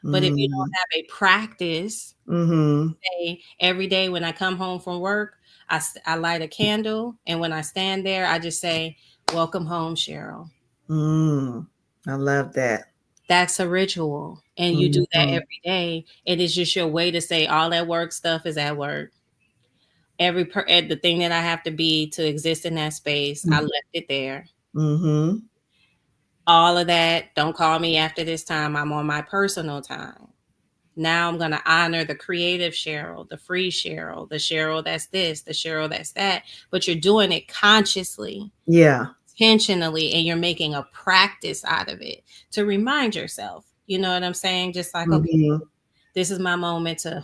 But if you Mm-hmm. don't have a practice, Mm-hmm. say every day when I come home from work, I light a candle. And when I stand there, I just say, "Welcome home, Cheryl." Mm. I love that. That's a ritual. And you do that Mm-hmm. every day. It is just your way to say all that work stuff is at work. The thing that I have to be to exist in that space, I left it there. Mm-hmm. All of that, don't call me after this time. I'm on my personal time. Now I'm going to honor the creative Cheryl, the free Cheryl, the Cheryl that's this, the Cheryl that's that. But you're doing it consciously, Yeah. intentionally, and you're making a practice out of it to remind yourself. You know what I'm saying? Just like, okay, Mm-hmm. this is my moment to,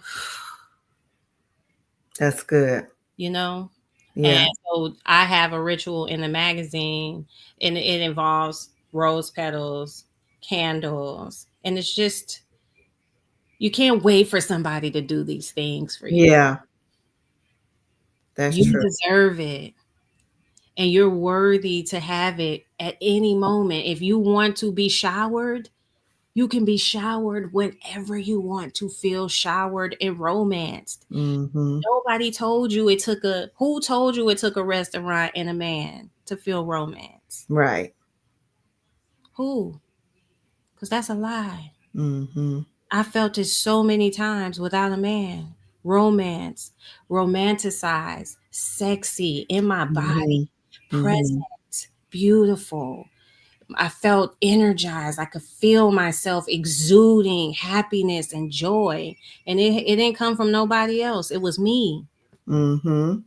That's good. you know? And Yeah. so I have a ritual in the magazine, and it involves rose petals, candles, and it's just, you can't wait for somebody to do these things for you. Yeah. That's You true. deserve it, and you're worthy to have it at any moment. If you want to be showered, you can be showered whenever you want to feel showered and romanced. Mm-hmm. Nobody told you who told you it took a restaurant and a man to feel romance? Right. Who? Because that's a lie. Mm-hmm. I felt it so many times without a man. Romance, romanticized, sexy in my Mm-hmm. body, Mm-hmm. present, beautiful. I felt energized. I could feel myself exuding happiness and joy. And it didn't come from nobody else. It was me. Mm-hmm.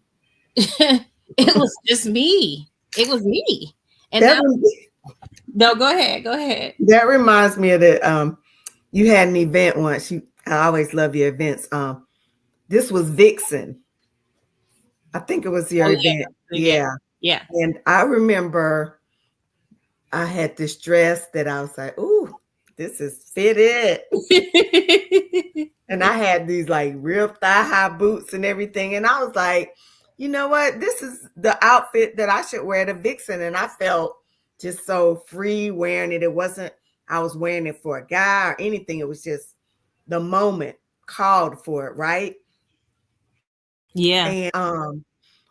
It was just me. It was me. And That now, no, go ahead. Go ahead. that reminds me of the you had an event once. I always love your events. This was Vixen. I think it was your Oh, event. yeah. Yeah. Yeah. Yeah. And I remember I had this dress that I was like, ooh, this is fitted. And I had these like real thigh high boots and everything. And I was like, you know what? This is the outfit that I should wear to Vixen. And I felt just so free wearing it. It wasn't, I was wearing it for a guy or anything. It was just the moment called for it, right? Yeah. And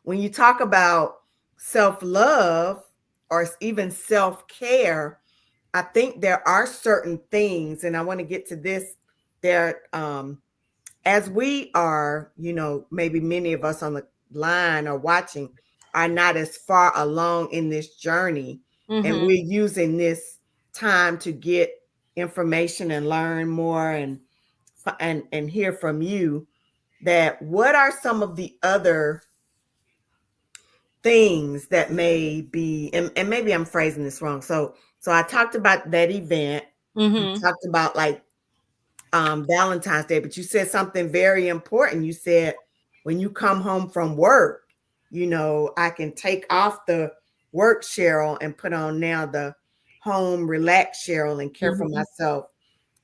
when you talk about self love or even self care, I think there are certain things, and I want to get to this. There, as we are, maybe many of us on the line or watching are not as far along in this journey, and Mm-hmm. we're using this time to get information and learn more and hear from you. That what are some of the other things that may be, and maybe I'm phrasing this wrong. So I talked about that event. You Mm-hmm. talked about like Valentine's Day, but you said something very important. You said when you come home from work, I can take off the work Cheryl and put on now the home relax Cheryl and care for Mm-hmm. myself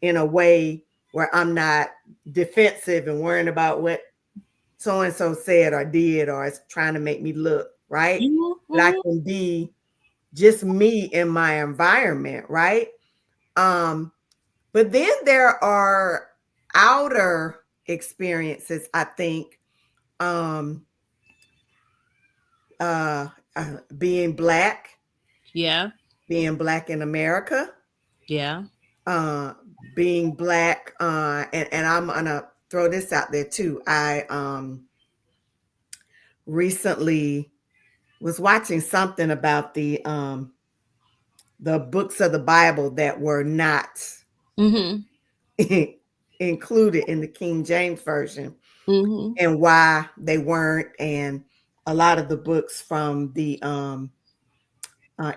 in a way where I'm not defensive and worrying about what so and so said or did or is trying to make me look, right? That I Mm-hmm. can be just me in my environment, right? Um, but then there are outer experiences, I think, um, uh, being black, Yeah. being black in America, Yeah. uh, being black, and I'm gonna throw this out there too. I recently was watching something about the books of the Bible that were not Mm-hmm. included in the King James version Mm-hmm. and why they weren't, and a lot of the books from the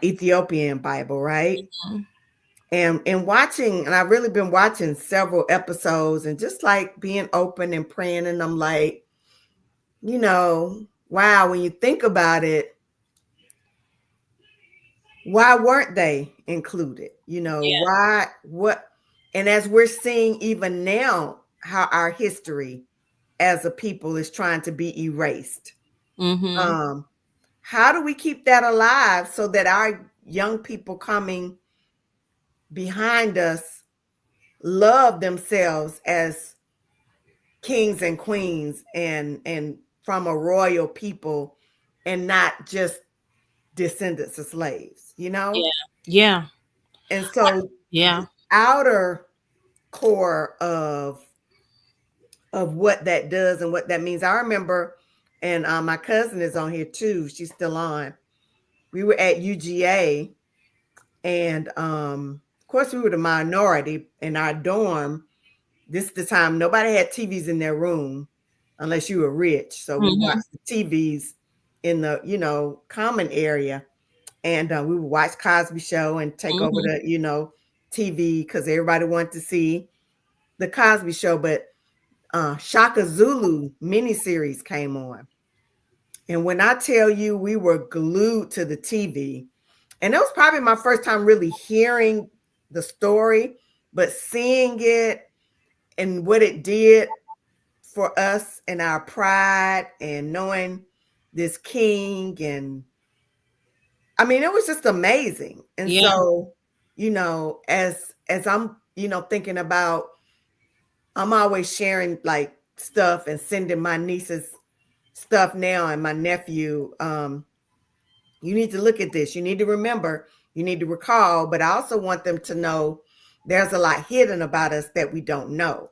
Ethiopian Bible, right? And watching, and I've really been watching several episodes and just like being open and praying, and I'm like, wow, when you think about it, why weren't they included? Why, what, and as we're seeing even now, how our history as a people is trying to be erased. Mm-hmm. Um, how do we keep that alive so that our young people coming behind us love themselves as kings and queens and from a royal people and not just descendants of slaves, Yeah. Yeah. And so the Yeah. outer core of what that does and what that means. I remember, and my cousin is on here too. She's still on. We were at UGA, and of course, we were the minority in our dorm. This is the time nobody had TVs in their room unless you were rich. So we Mm-hmm. watched the TVs in the common area, and we would watch Cosby Show and take over Mm-hmm. the TV because everybody wanted to see the Cosby Show. But Shaka Zulu miniseries came on. And when I tell you we were glued to the TV, and that was probably my first time really hearing the story, but seeing it and what it did for us and our pride and knowing this king. And I mean, it was just amazing. And Yeah. so, as I'm, thinking about, I'm always sharing like stuff and sending my nieces stuff now and my nephew. You need to look at this. You need to remember, you need to recall, but I also want them to know there's a lot hidden about us that we don't know.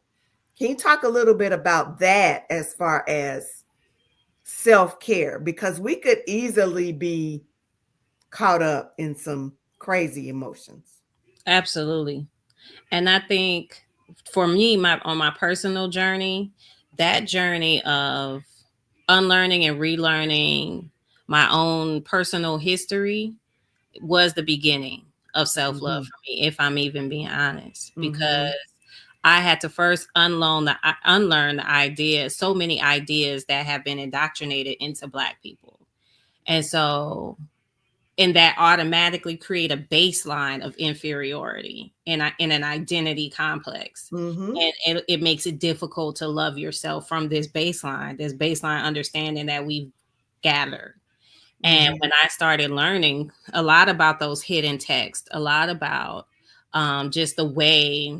Can you talk a little bit about that as far as self-care? Because we could easily be caught up in some crazy emotions. Absolutely. And I think for me, my on my personal journey, that journey of unlearning and relearning my own personal history was the beginning of self love Mm-hmm. for me, if I'm even being honest, because Mm-hmm. I had to first unlearn the ideas, so many ideas that have been indoctrinated into Black people. And so, and that automatically create a baseline of inferiority in an identity complex. Mm-hmm. And it makes it difficult to love yourself from this baseline understanding that we've gathered. And Mm-hmm. when I started learning a lot about those hidden texts, a lot about just the way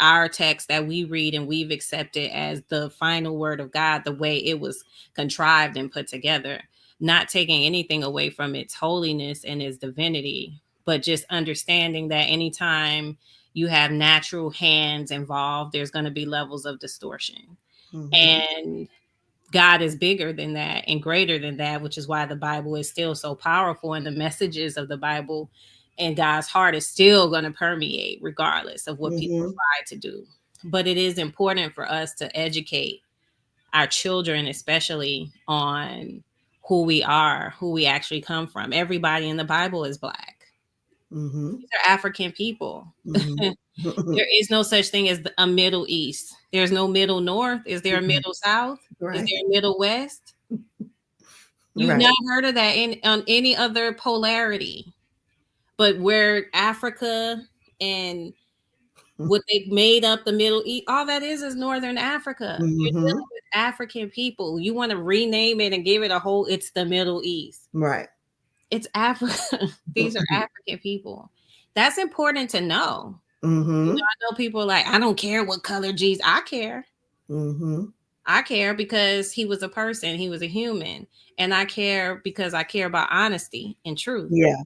our text that we read and we've accepted as the final word of God, the way it was contrived and put together, not taking anything away from its holiness and its divinity, but just understanding that anytime you have natural hands involved, there's going to be levels of distortion. Mm-hmm. And God is bigger than that and greater than that, which is why the Bible is still so powerful, and the messages of the Bible and God's heart is still going to permeate regardless of what people Mm-hmm. try to do. But it is important for us to educate our children, especially on who we are, who we actually come from. Everybody in the Bible is Black. Mm-hmm. These are African people. Mm-hmm. There is no such thing as a Middle East. There's no Middle North. Is there a Middle South? Is Right. there a Middle West? You've Right. not heard of that on any other polarity. But where Africa and what they made up the Middle East, all that is Northern Africa. You're Mm-hmm. dealing with African people. You want to rename it and give it a whole, it's the Middle East. Right. It's Africa. These are African people. That's important to know. You know, Mm-hmm. I know people are like, I don't care what color Jesus. I care. Mm-hmm. I care because he was a person, he was a human. And I care because I care about honesty and truth. Yeah.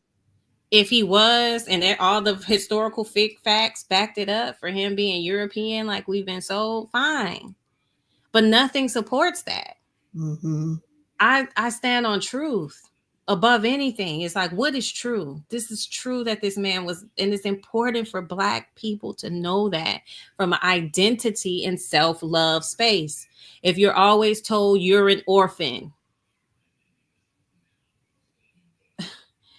If he was, and all the historical facts backed it up for him being European, like we've been sold, fine. But nothing supports that. Mm-hmm. I stand on truth above anything. It's like, what is true? This is true that this man was, and it's important for Black people to know that from an identity and self-love space. If you're always told you're an orphan,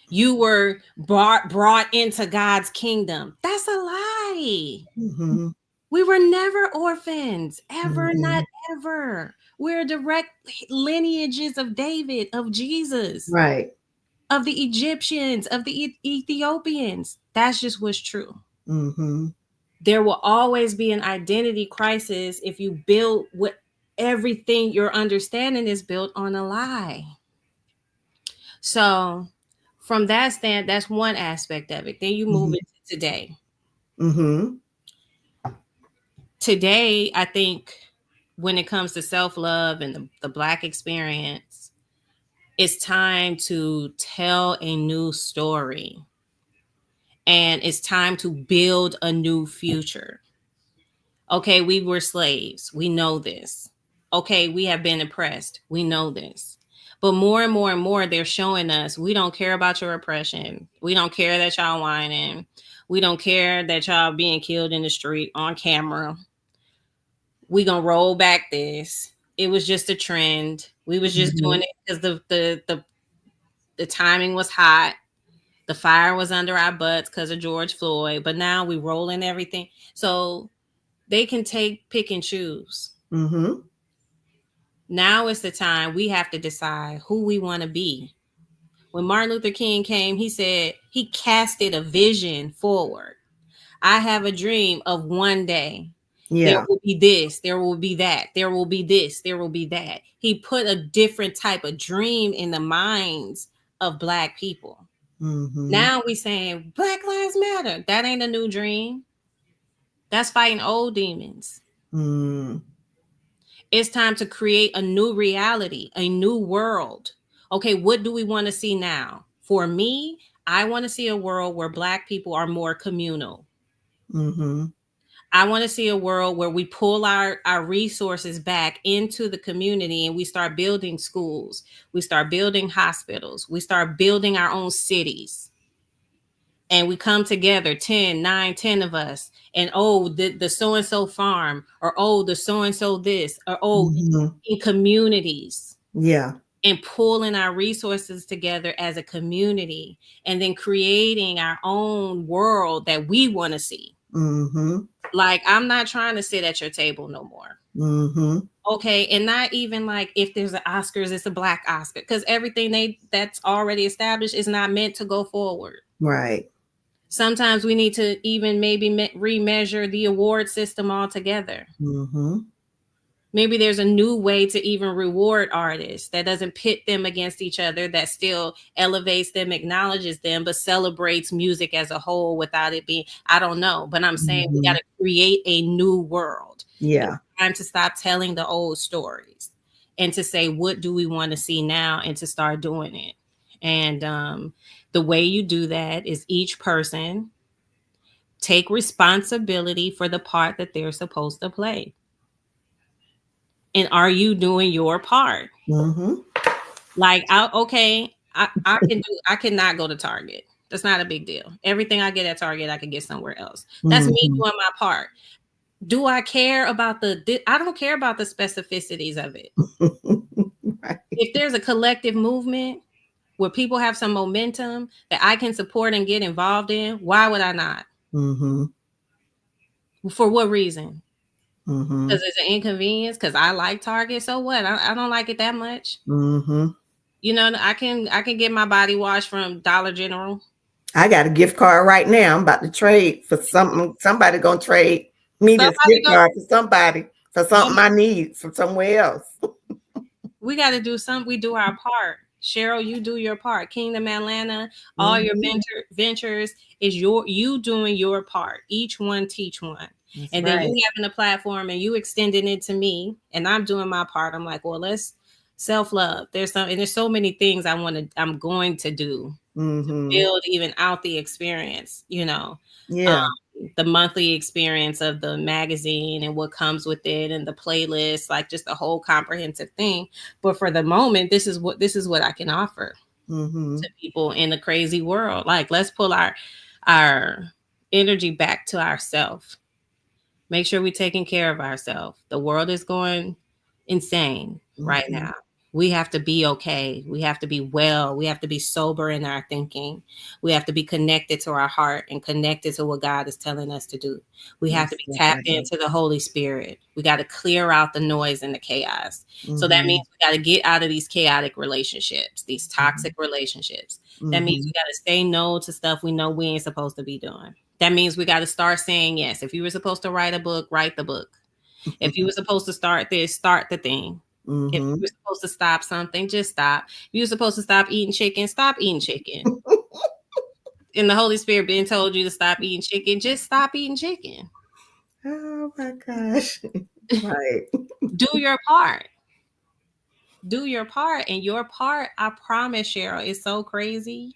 you were brought into God's kingdom, that's a lie. Mm-hmm. We were never orphans, ever, Mm-hmm. not ever. We're direct lineages of David, of Jesus, Right. of the Egyptians, of the Ethiopians. That's just what's true. Mm-hmm. There will always be an identity crisis if you build what everything your understanding is built on a lie. So, from that stand, that's one aspect of it. Then you move Mm-hmm. into today. Mm-hmm. Today, I think when it comes to self love and the Black experience, it's time to tell a new story, and it's time to build a new future. Okay, we were slaves. We know this. Okay, we have been oppressed. We know this. But more and more and more, they're showing us we don't care about your oppression. We don't care that y'all whining. We don't care that y'all being killed in the street on camera. We gonna roll back this. It was just a trend. We was just Mm-hmm. doing it because the timing was hot. The fire was under our butts because of George Floyd. But now we rolling everything. So they can pick and choose. Mm-hmm. Now is the time we have to decide who we want to be. When Martin Luther King came, he said he casted a vision forward. I have a dream of one day there Yeah. will be this, there will be that, there will be this, there will be that. He put a different type of dream in the minds of Black people. Mm-hmm. Now we saying Black Lives Matter. That ain't a new dream. That's fighting old demons. Mm-hmm. It's time to create a new reality, a new world. Okay, what do we want to see now? For me, I want to see a world where Black people are more communal. Mm-hmm. I want to see a world where we pull our resources back into the community and we start building schools. We start building hospitals. We start building our own cities. And we come together 10, 9, 10 of us, and oh, the so-and-so farm, or oh, the so-and-so this, or oh, Mm-hmm. in communities, Yeah. and pulling our resources together as a community, and then creating our own world that we want to see. Mm-hmm. Like, I'm not trying to sit at your table no more. Mm-hmm. Okay, and not even like if there's an Oscars, it's a black Oscar, because everything that's already established is not meant to go forward. Right. Sometimes we need to even maybe remeasure the award system altogether. Mm-hmm. Maybe there's a new way to even reward artists that doesn't pit them against each other, that still elevates them, acknowledges them, but celebrates music as a whole without it being, I don't know. But I'm saying we got Mm-hmm. to create a new world. It's Yeah. time to stop telling the old stories and to say, what do we want to see now, and to start doing it. And the way you do that is each person take responsibility for the part that they're supposed to play. And are you doing your part? Mm-hmm. Like, I cannot go to Target. That's not a big deal. Everything I get at Target, I can get somewhere else. That's me Mm-hmm. doing my part. Do I care about I don't care about the specificities of it. Right. If there's a collective movement where people have some momentum that I can support and get involved in, why would I not? Mm-hmm. For what reason? Mm-hmm. Because it's an inconvenience. Because I like Target. So what? I don't like it that much. Mm-hmm. You know, I can get my body wash from Dollar General. I got a gift card right now. I'm about to trade for something. Somebody gonna trade me this Somebody gift go. card for somebody for Well, something I need from somewhere else. we got to do something. We do our part. Cheryl, you do your part. Kingdom Atlanta, all your Mm-hmm. ventures is you doing your part. Each one teach one. That's And then right. you having a platform and you extending it to me, and I'm doing my part. I'm like, well, let's self-love. There's so many things I'm going to do to Mm-hmm. build even out the experience, um, Yeah. the monthly experience of the magazine and what comes with it, and the playlist, like just the whole comprehensive thing. But for the moment, this is what I can offer Mm-hmm. to people in the crazy world. Like, let's pull our energy back to ourselves. Make sure we're taking care of ourselves. The world is going insane right Mm-hmm. now. We have to be okay. We have to be well. We have to be sober in our thinking. We have to be connected to our heart and connected to what God is telling us to do. We have to That's be that's tapped right. into the Holy Spirit. We got to clear out the noise and the chaos. So that Mm-hmm. means we got to get out of these chaotic relationships, these Mm-hmm. toxic relationships. That means Mm-hmm. we got to say no to stuff we know we ain't supposed to be doing. That means we got to start saying yes. If you were supposed to write a book, write the book. If you were supposed to start this, start the thing. If you Mm-hmm. were supposed to stop something, just stop. If you were supposed to stop eating chicken, stop eating chicken. And the Holy Spirit been told you to stop eating chicken, just stop eating chicken. Oh my gosh. Right. Do your part. Do your part. And your part, I promise, Cheryl, is so crazy.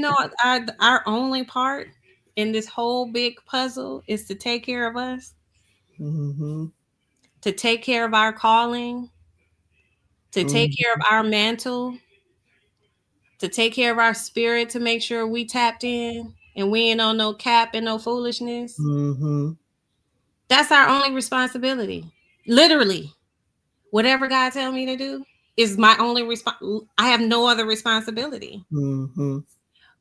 Our only part in this whole big puzzle is to take care of us, Mm-hmm. to take care of our calling, to take care of Mm-hmm. our mantle, to take care of our spirit, to make sure we tapped in and we ain't on no cap and no foolishness. Mm-hmm. That's our only responsibility. Literally, whatever God tell me to do is my only response. I have no other responsibility. Mm-hmm.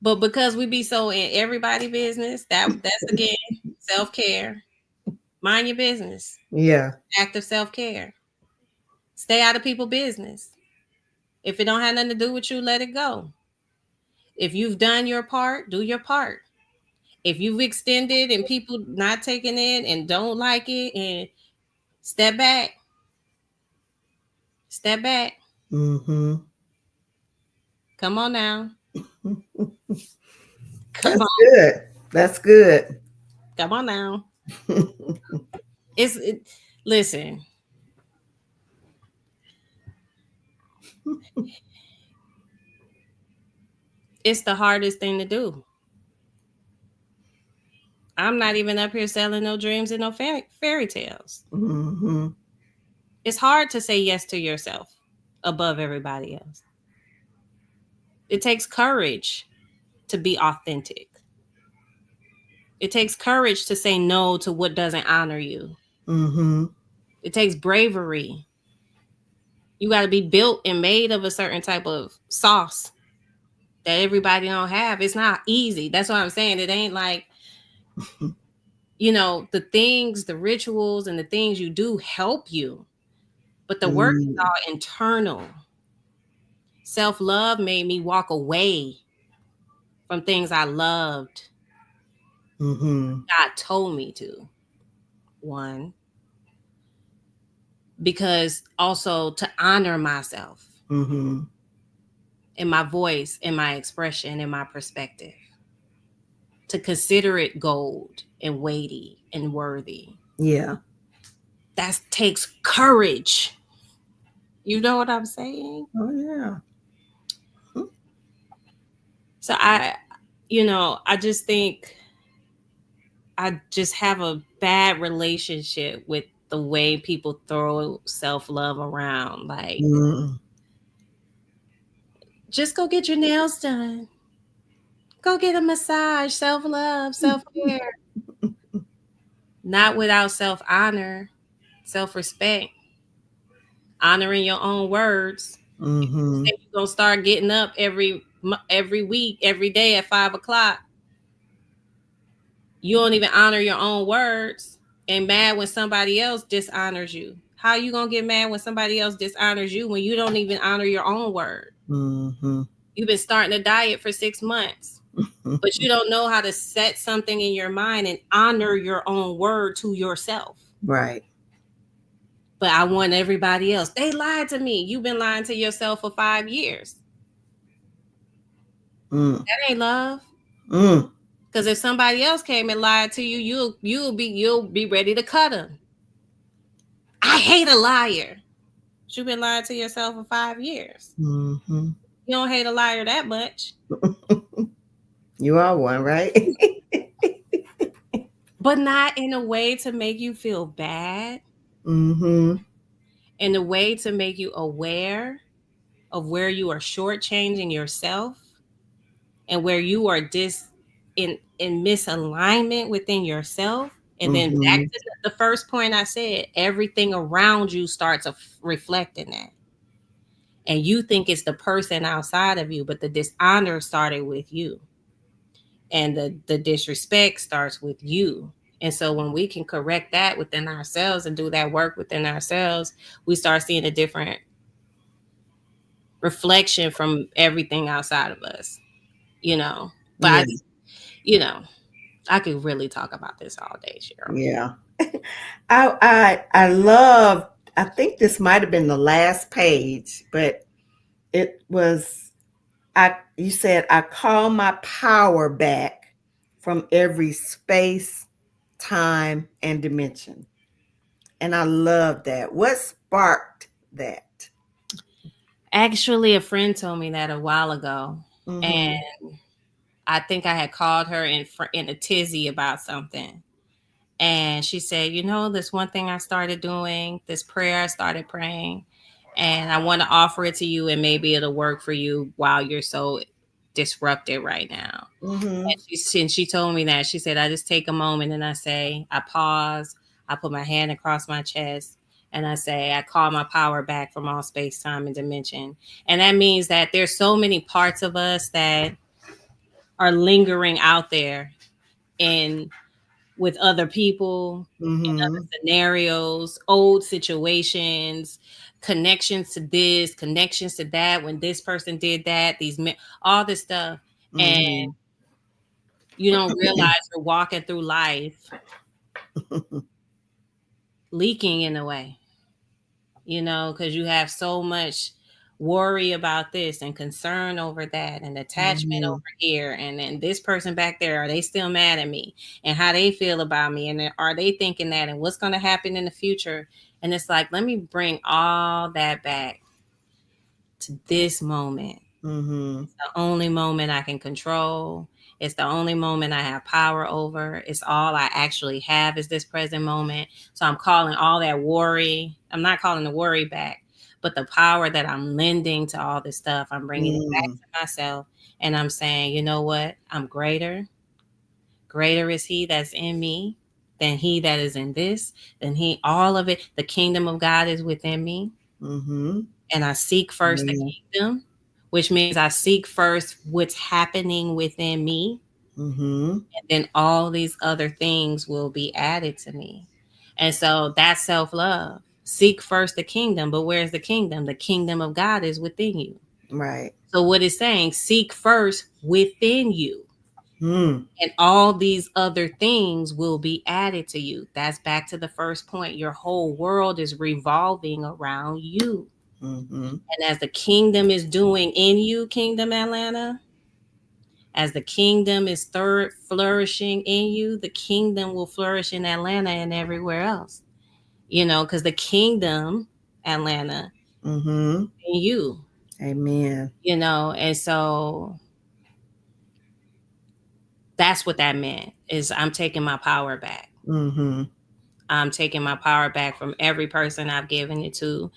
But because we be so in everybody business, that's again self-care. Mind your business. Yeah. Act of self-care. Stay out of people business. If it don't have nothing to do with you, let it go. If you've done your part, do your part. If you've extended and people not taking it and don't like it, and step back, step back. Mm-hmm. Come on now. Come That's on. good. That's good. Come on now. It's it, Listen, it's the hardest thing to do. I'm not even up here selling no dreams and no fairy tales. Mm-hmm. It's hard to say yes to yourself above everybody else. It takes courage to be authentic. It takes courage to say no to what doesn't honor you. Mm-hmm. It takes bravery. You got to be built and made of a certain type of sauce that everybody don't have. It's not easy. That's what I'm saying. It ain't like the things, the rituals and the things you do help you, but the work is Mm. all internal. Self-love made me walk away from things I loved. Mm-hmm. God told me to. One, because also to honor myself Mm-hmm. in my voice, in my expression, in my perspective, to consider it gold and weighty and worthy. Yeah. That takes courage. You know what I'm saying? Oh yeah. So I just think I just have a bad relationship with the way people throw self-love around. Like, Mm. just go get your nails done. Go get a massage, self-love, self-care. Not without self-honor, self-respect, honoring your own words. You Mm-hmm. say you're gonna start getting up every week, every day at 5 o'clock. You don't even honor your own words and mad when somebody else dishonors you. How you gonna get mad when somebody else dishonors you when you don't even honor your own word? Mm-hmm. You've been starting a diet for 6 months, but you don't know how to set something in your mind and honor your own word to yourself. Right. But I want everybody else. They lied to me. You've been lying to yourself for 5 years. Mm. That ain't love. Mm. Because if somebody else came and lied to you, you'll be ready to cut them. I hate a liar. You've been lying to yourself for 5 years. Mm-hmm. You don't hate a liar that much, You are one, right? but not in a way to make you feel bad, Mm-hmm. in a way to make you aware of where you are shortchanging yourself and where you are in misalignment within yourself. And then back Mm-hmm. to the first point I said, everything around you starts reflecting that. And you think it's the person outside of you, but the dishonor started with you. And the disrespect starts with you. And so when we can correct that within ourselves and do that work within ourselves, we start seeing a different reflection from everything outside of us, you know. But Yeah. you know, I could really talk about this all day, Cheryl. Yeah. I love, I think this might have been the last page, but it was, you said I call my power back from every space, time, and dimension. And I love that. What sparked that? Actually, a friend told me that a while ago, Mm-hmm. and I think I had called her in a tizzy about something. And she said, this one thing I started doing, this prayer I started praying, and I want to offer it to you, and maybe it'll work for you while you're so disrupted right now. Mm-hmm. And she told me that. She said, I just take a moment and I pause, I put my hand across my chest, and I say, I call my power back from all space, time, and dimension. And that means that there's so many parts of us that are lingering out there in with other people, in Mm-hmm. other scenarios, old situations, connections to this, connections to that, when this person did that, all this stuff. And Mm-hmm. you don't realize you're walking through life leaking in a way, because you have so much worry about this and concern over that and attachment Mm-hmm. over here, and then this person back there, are they still mad at me, and how they feel about me, and are they thinking that, and what's going to happen in the future. And it's like, let me bring all that back to this moment. Mm-hmm. The only moment I can control. It's the only moment I have power over. It's all I actually have is this present moment. So I'm calling all that worry. I'm not calling the worry back, but the power that I'm lending to all this stuff, I'm bringing it back Mm-hmm. to myself. And I'm saying, you know what? I'm greater. Greater is he that's in me than he that is in this, all of it. The kingdom of God is within me. Mm-hmm. And I seek first the Yeah. kingdom, which means I seek first what's happening within me. Mm-hmm. And then all these other things will be added to me. And so that's self love. Seek first the kingdom. But where's the kingdom? The kingdom of God is within you. Right. So what it's saying, seek first within you. Mm. And all these other things will be added to you. That's back to the first point. Your whole world is revolving around you. Mm-hmm. And as the kingdom is doing in you, Kingdom Atlanta, as the kingdom is third flourishing in you, the kingdom will flourish in Atlanta and everywhere else. Because the kingdom, Atlanta, Mm-hmm. in you, Amen. and so that's what that meant is I'm taking my power back. Mm-hmm. I'm taking my power back from every person I've given it to,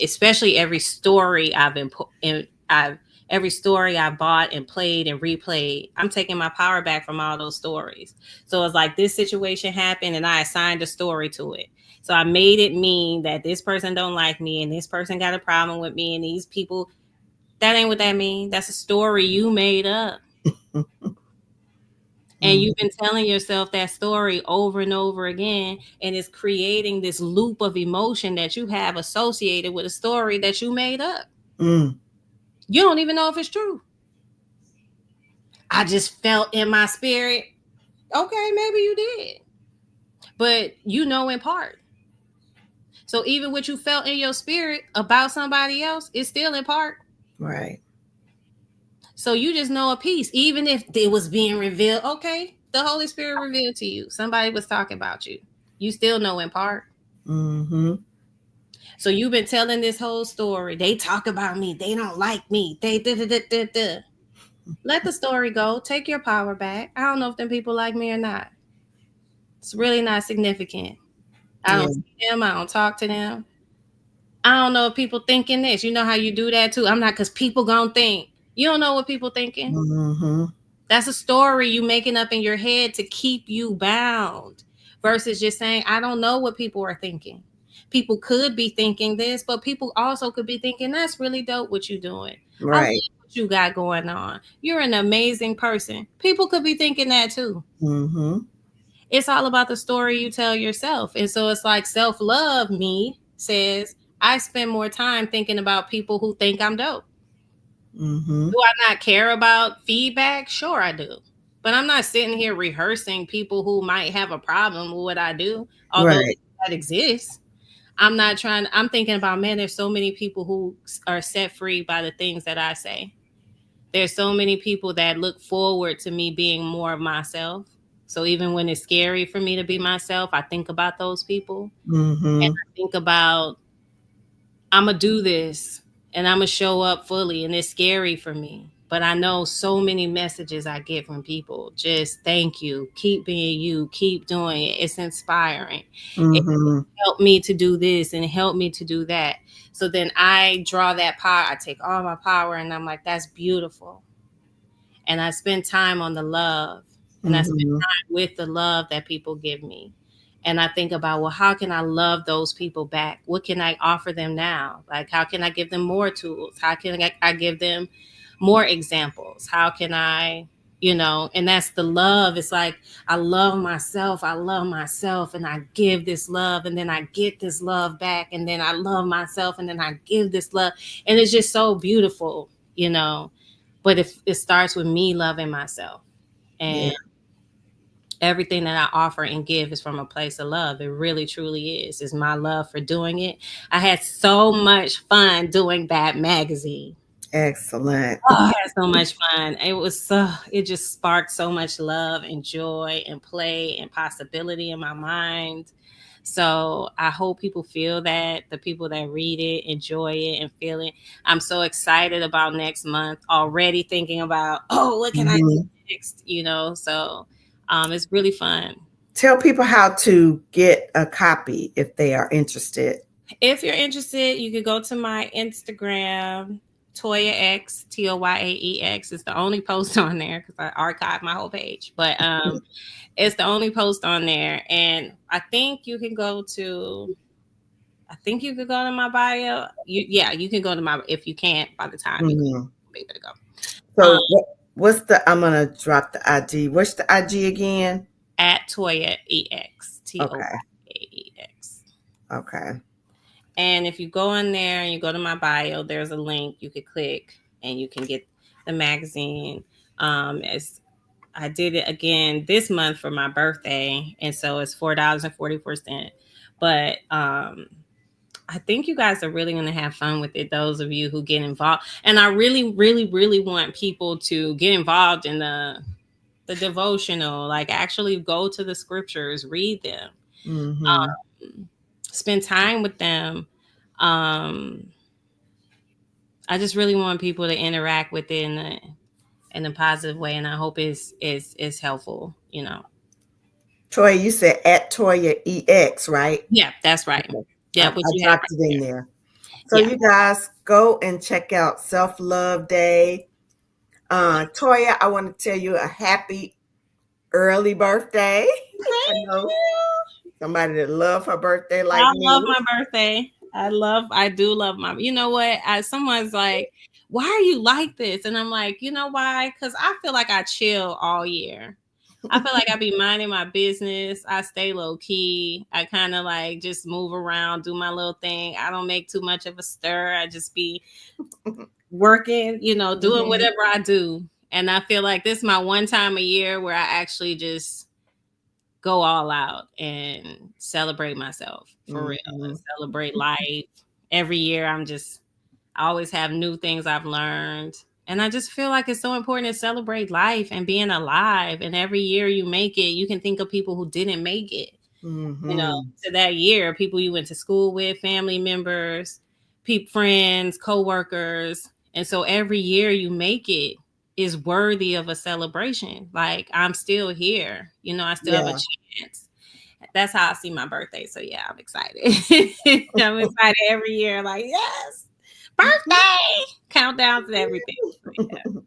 especially every story I've been put in. Every story I bought and played and replayed. I'm taking my power back from all those stories. So it's like this situation happened and I assigned a story to it. So I made it mean that this person don't like me and this person got a problem with me and these people. That ain't what that means. That's a story you made up. And Mm-hmm. you've been telling yourself that story over and over again, and it's creating this loop of emotion that you have associated with a story that you made up. Mm. You don't even know if it's true. I just felt in my spirit. Okay, maybe you did, but in part. So even what you felt in your spirit about somebody else is still in part. Right. So you just know a piece, even if it was being revealed. Okay, the Holy Spirit revealed to you. Somebody was talking about you. You still know in part. Mm-hmm. So you've been telling this whole story. They talk about me. They don't like me. They da da da da da. Let the story go. Take your power back. I don't know if them people like me or not. It's really not significant. I Yeah. don't see them. I don't talk to them. I don't know if people thinking this. You know how you do that too. I'm not because people gonna think. You don't know what people thinking. Mm-hmm. That's a story you making up in your head to keep you bound versus just saying, I don't know what people are thinking. People could be thinking this, but people also could be thinking, that's really dope what you're doing. I like Right. what you got going on. You're an amazing person. People could be thinking that too. Mm-hmm. It's all about the story you tell yourself. And so it's like self love, me says, I spend more time thinking about people who think I'm dope. Mm-hmm. Do I not care about feedback? Sure, I do. But I'm not sitting here rehearsing people who might have a problem with what I do, although Right. that exists. I'm thinking about, man, there's so many people who are set free by the things that I say. There's so many people that look forward to me being more of myself. So even when it's scary for me to be myself, I think about those people. And Mm-hmm. I think about I'm gonna do this and I'm gonna show up fully, and it's scary for me. But I know so many messages I get from people. Just thank you, keep being you, keep doing it. It's inspiring. It Mm-hmm. helped me to do this and it helped me to do that. So then I draw that power. I take all my power and I'm like, that's beautiful. And I spend time on the love, and I spend Mm-hmm. time with the love that people give me. And I think about, well, how can I love those people back? What can I offer them now? Like, how can I give them more tools? How can I give them more examples? How can I, and that's the love. It's like, I love myself. I love myself. And I give this love. And then I get this love back. And then I love myself. And then I give this love. And it's just so beautiful, you know but if it starts with me loving myself, Yeah. and everything that I offer and give is from a place of love. It really truly is. It's my love for doing it. I had so much fun doing that magazine. Excellent. Oh, I had so much fun. It just sparked so much love and joy and play and possibility in my mind. So I hope people feel that, the people that read it enjoy it and feel it. I'm so excited about next month, already thinking about, oh, what can I do Mm-hmm. next? So it's really fun. Tell people how to get a copy if they are interested. If you're interested, you could go to my Instagram, Toya X, Toyaex. It's the only post on there because I archived my whole page. But it's the only post on there. And I think you could go to my bio. You can go to my, if you can't by the time you Mm-hmm. be able to go. So, Um, I'm gonna drop the IG. What's the IG again? At Toya EX, Okay. TOYAEX. Okay. And if you go on there and you go to my bio, there's a link you could click and you can get the magazine. As I did it again this month for my birthday, and so it's $4.44. But I think you guys are really going to have fun with it, those of you who get involved. And I really, really, really want people to get involved in the devotional, like actually go to the scriptures, read them, Mm-hmm. spend time with them. Um, I just really want people to interact with it in a positive way, and I hope it's helpful. You know. Toya, you said at Toya EX, right? Yeah, that's right. Okay. Yeah, what I you have dropped right it in there. there. So Yeah. you guys go and check out Self Love Day. Toya, I want to tell you a happy early birthday. I Thank know you. somebody that love her birthday like I love me. my birthday. I do love my, you know what? Someone's like, why are you like this? And I'm like, you know why? Because I feel like I chill all year. I feel like I be minding my business. I stay low key. I kind of like just move around, do my little thing. I don't make too much of a stir. I just be working, doing Mm-hmm. whatever I do. And I feel like this is my one time a year where I actually just go all out and celebrate myself for real Mm-hmm. and celebrate life. Every year I always have new things I've learned. And I just feel like it's so important to celebrate life and being alive. And every year you make it, you can think of people who didn't make it, Mm-hmm. to that year, people you went to school with, family members, friends, co-workers. And so every year you make it is worthy of a celebration. Like I'm still here, I still have a Yeah. chance. That's how I see my birthday. So yeah, I'm excited. I'm excited every year. Like, yes, birthday countdowns and everything. So, yeah.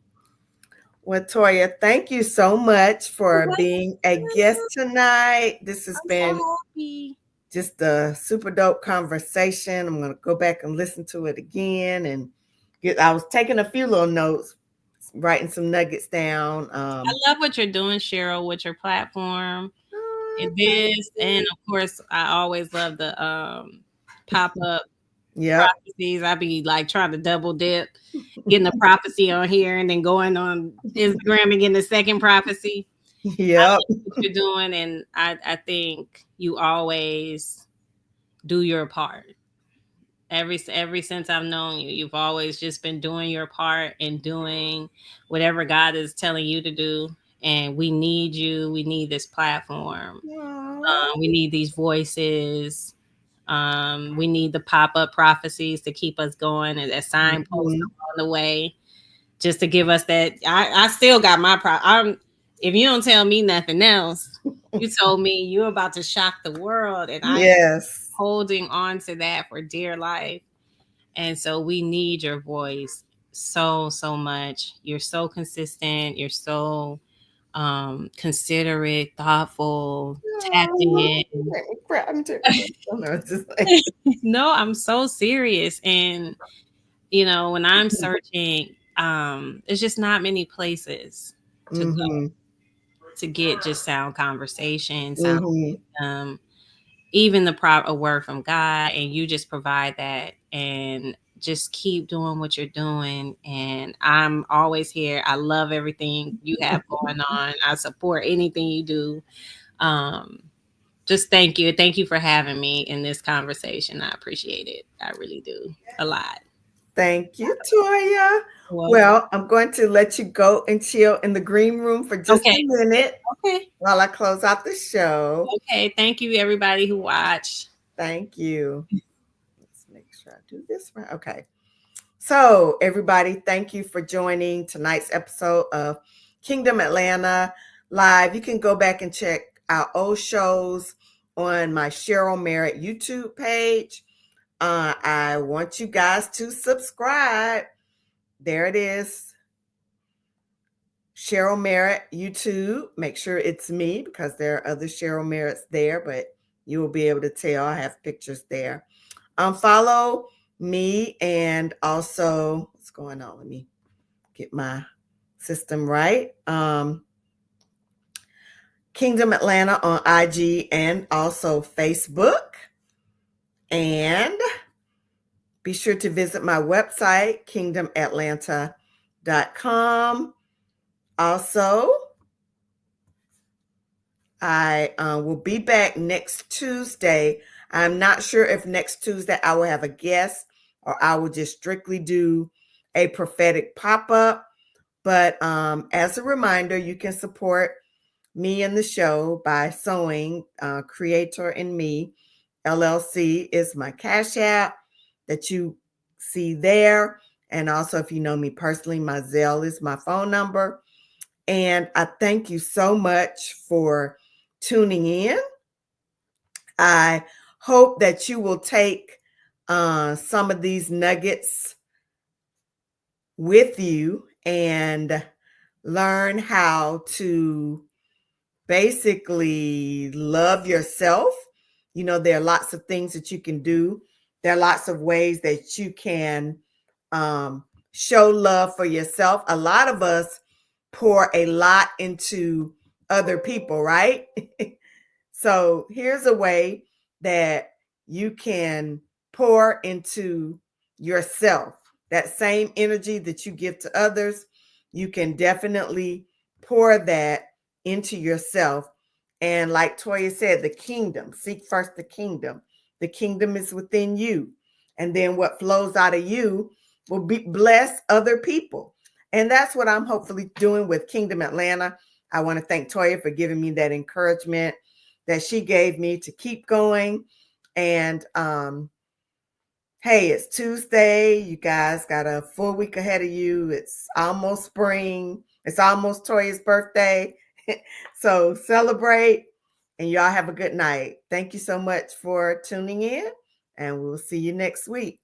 Well, Toya, thank you so much for Well, being a guest tonight. This has I'm so been happy. just a super dope conversation. I'm going to go back and listen to it again and I was taking a few little notes, writing some nuggets down. I love what you're doing, Cheryl, with your platform. Oh, It thank is, and you. of course, I always love the pop up Yep. prophecies. I be like trying to double dip, getting a prophecy on here, and then going on Instagram and getting the second prophecy. I Yep. love what you're doing, and I think you always do your part. Every since I've known you, you've always just been doing your part and doing whatever God is telling you to do. And we need you. We need this platform. Aw. We need these voices. We need the pop up prophecies to keep us going and a signpost Mhm. along the way, just to give us that. I still got my if you don't tell me nothing else, you told me you're about to shock the world, and I am Yes. holding on to that for dear life. And so we need your voice so much. You're so consistent. You're so considerate, thoughtful, tapped Aw. in. Make me cry. I'm tearing up. I know, it's just like, No, I'm so serious. And when I'm searching, there's just not many places to go mm-hmm. to get just sound conversation, sound Mm-hmm. even a word from God, and you just provide that and just keep doing what you're doing. And I'm always here. I love everything you have going on. I support anything you do. Um, just thank you. Thank you for having me in this conversation. I appreciate it. I really do a lot. Thank you, Toya. Welcome. Well, I'm going to let you go and chill in the green room for just a Okay. minute Okay. while I close out the show. Okay. Thank you, everybody who watched. Thank you. Let's make sure I do this right. Okay. So, everybody, thank you for joining tonight's episode of Kingdom Atlanta Live. You can go back and check our old shows on my Cheryl Merritt YouTube page. I want you guys to subscribe. There it is. Cheryl Merritt YouTube. Make sure it's me because there are other Cheryl Merritts there, but you will be able to tell. I have pictures there. Follow me and also what's going on? Let me get my system right. Kingdom Atlanta on IG and also Facebook. And be sure to visit my website, kingdomatlanta.com. Also, I will be back next Tuesday. I'm not sure if next Tuesday I will have a guest or I will just strictly do a prophetic pop-up. But as a reminder, you can support me and the show by sewing. Creator in Me LLC is my Cash App that you see there. And also, if you know me personally, my Zelle is my phone number. And I thank you so much for tuning in. I hope that you will take some of these nuggets with you and learn how to basically love yourself. You know, there are lots of things that you can do. There are lots of ways that you can show love for yourself. A lot of us pour a lot into other people, right? So here's a way that you can pour into yourself. That same energy that you give to others, you can definitely pour that into yourself. And like Toya said, the kingdom, seek first the kingdom. The kingdom is within you. And then what flows out of you will bless other people. And that's what I'm hopefully doing with Kingdom Atlanta. I want to thank Toya for giving me that encouragement that she gave me to keep going. And hey, it's Tuesday. You guys got a full week ahead of you. It's almost spring. It's almost Toya's birthday. So celebrate, and y'all have a good night. Thank you so much for tuning in, and we'll see you next week.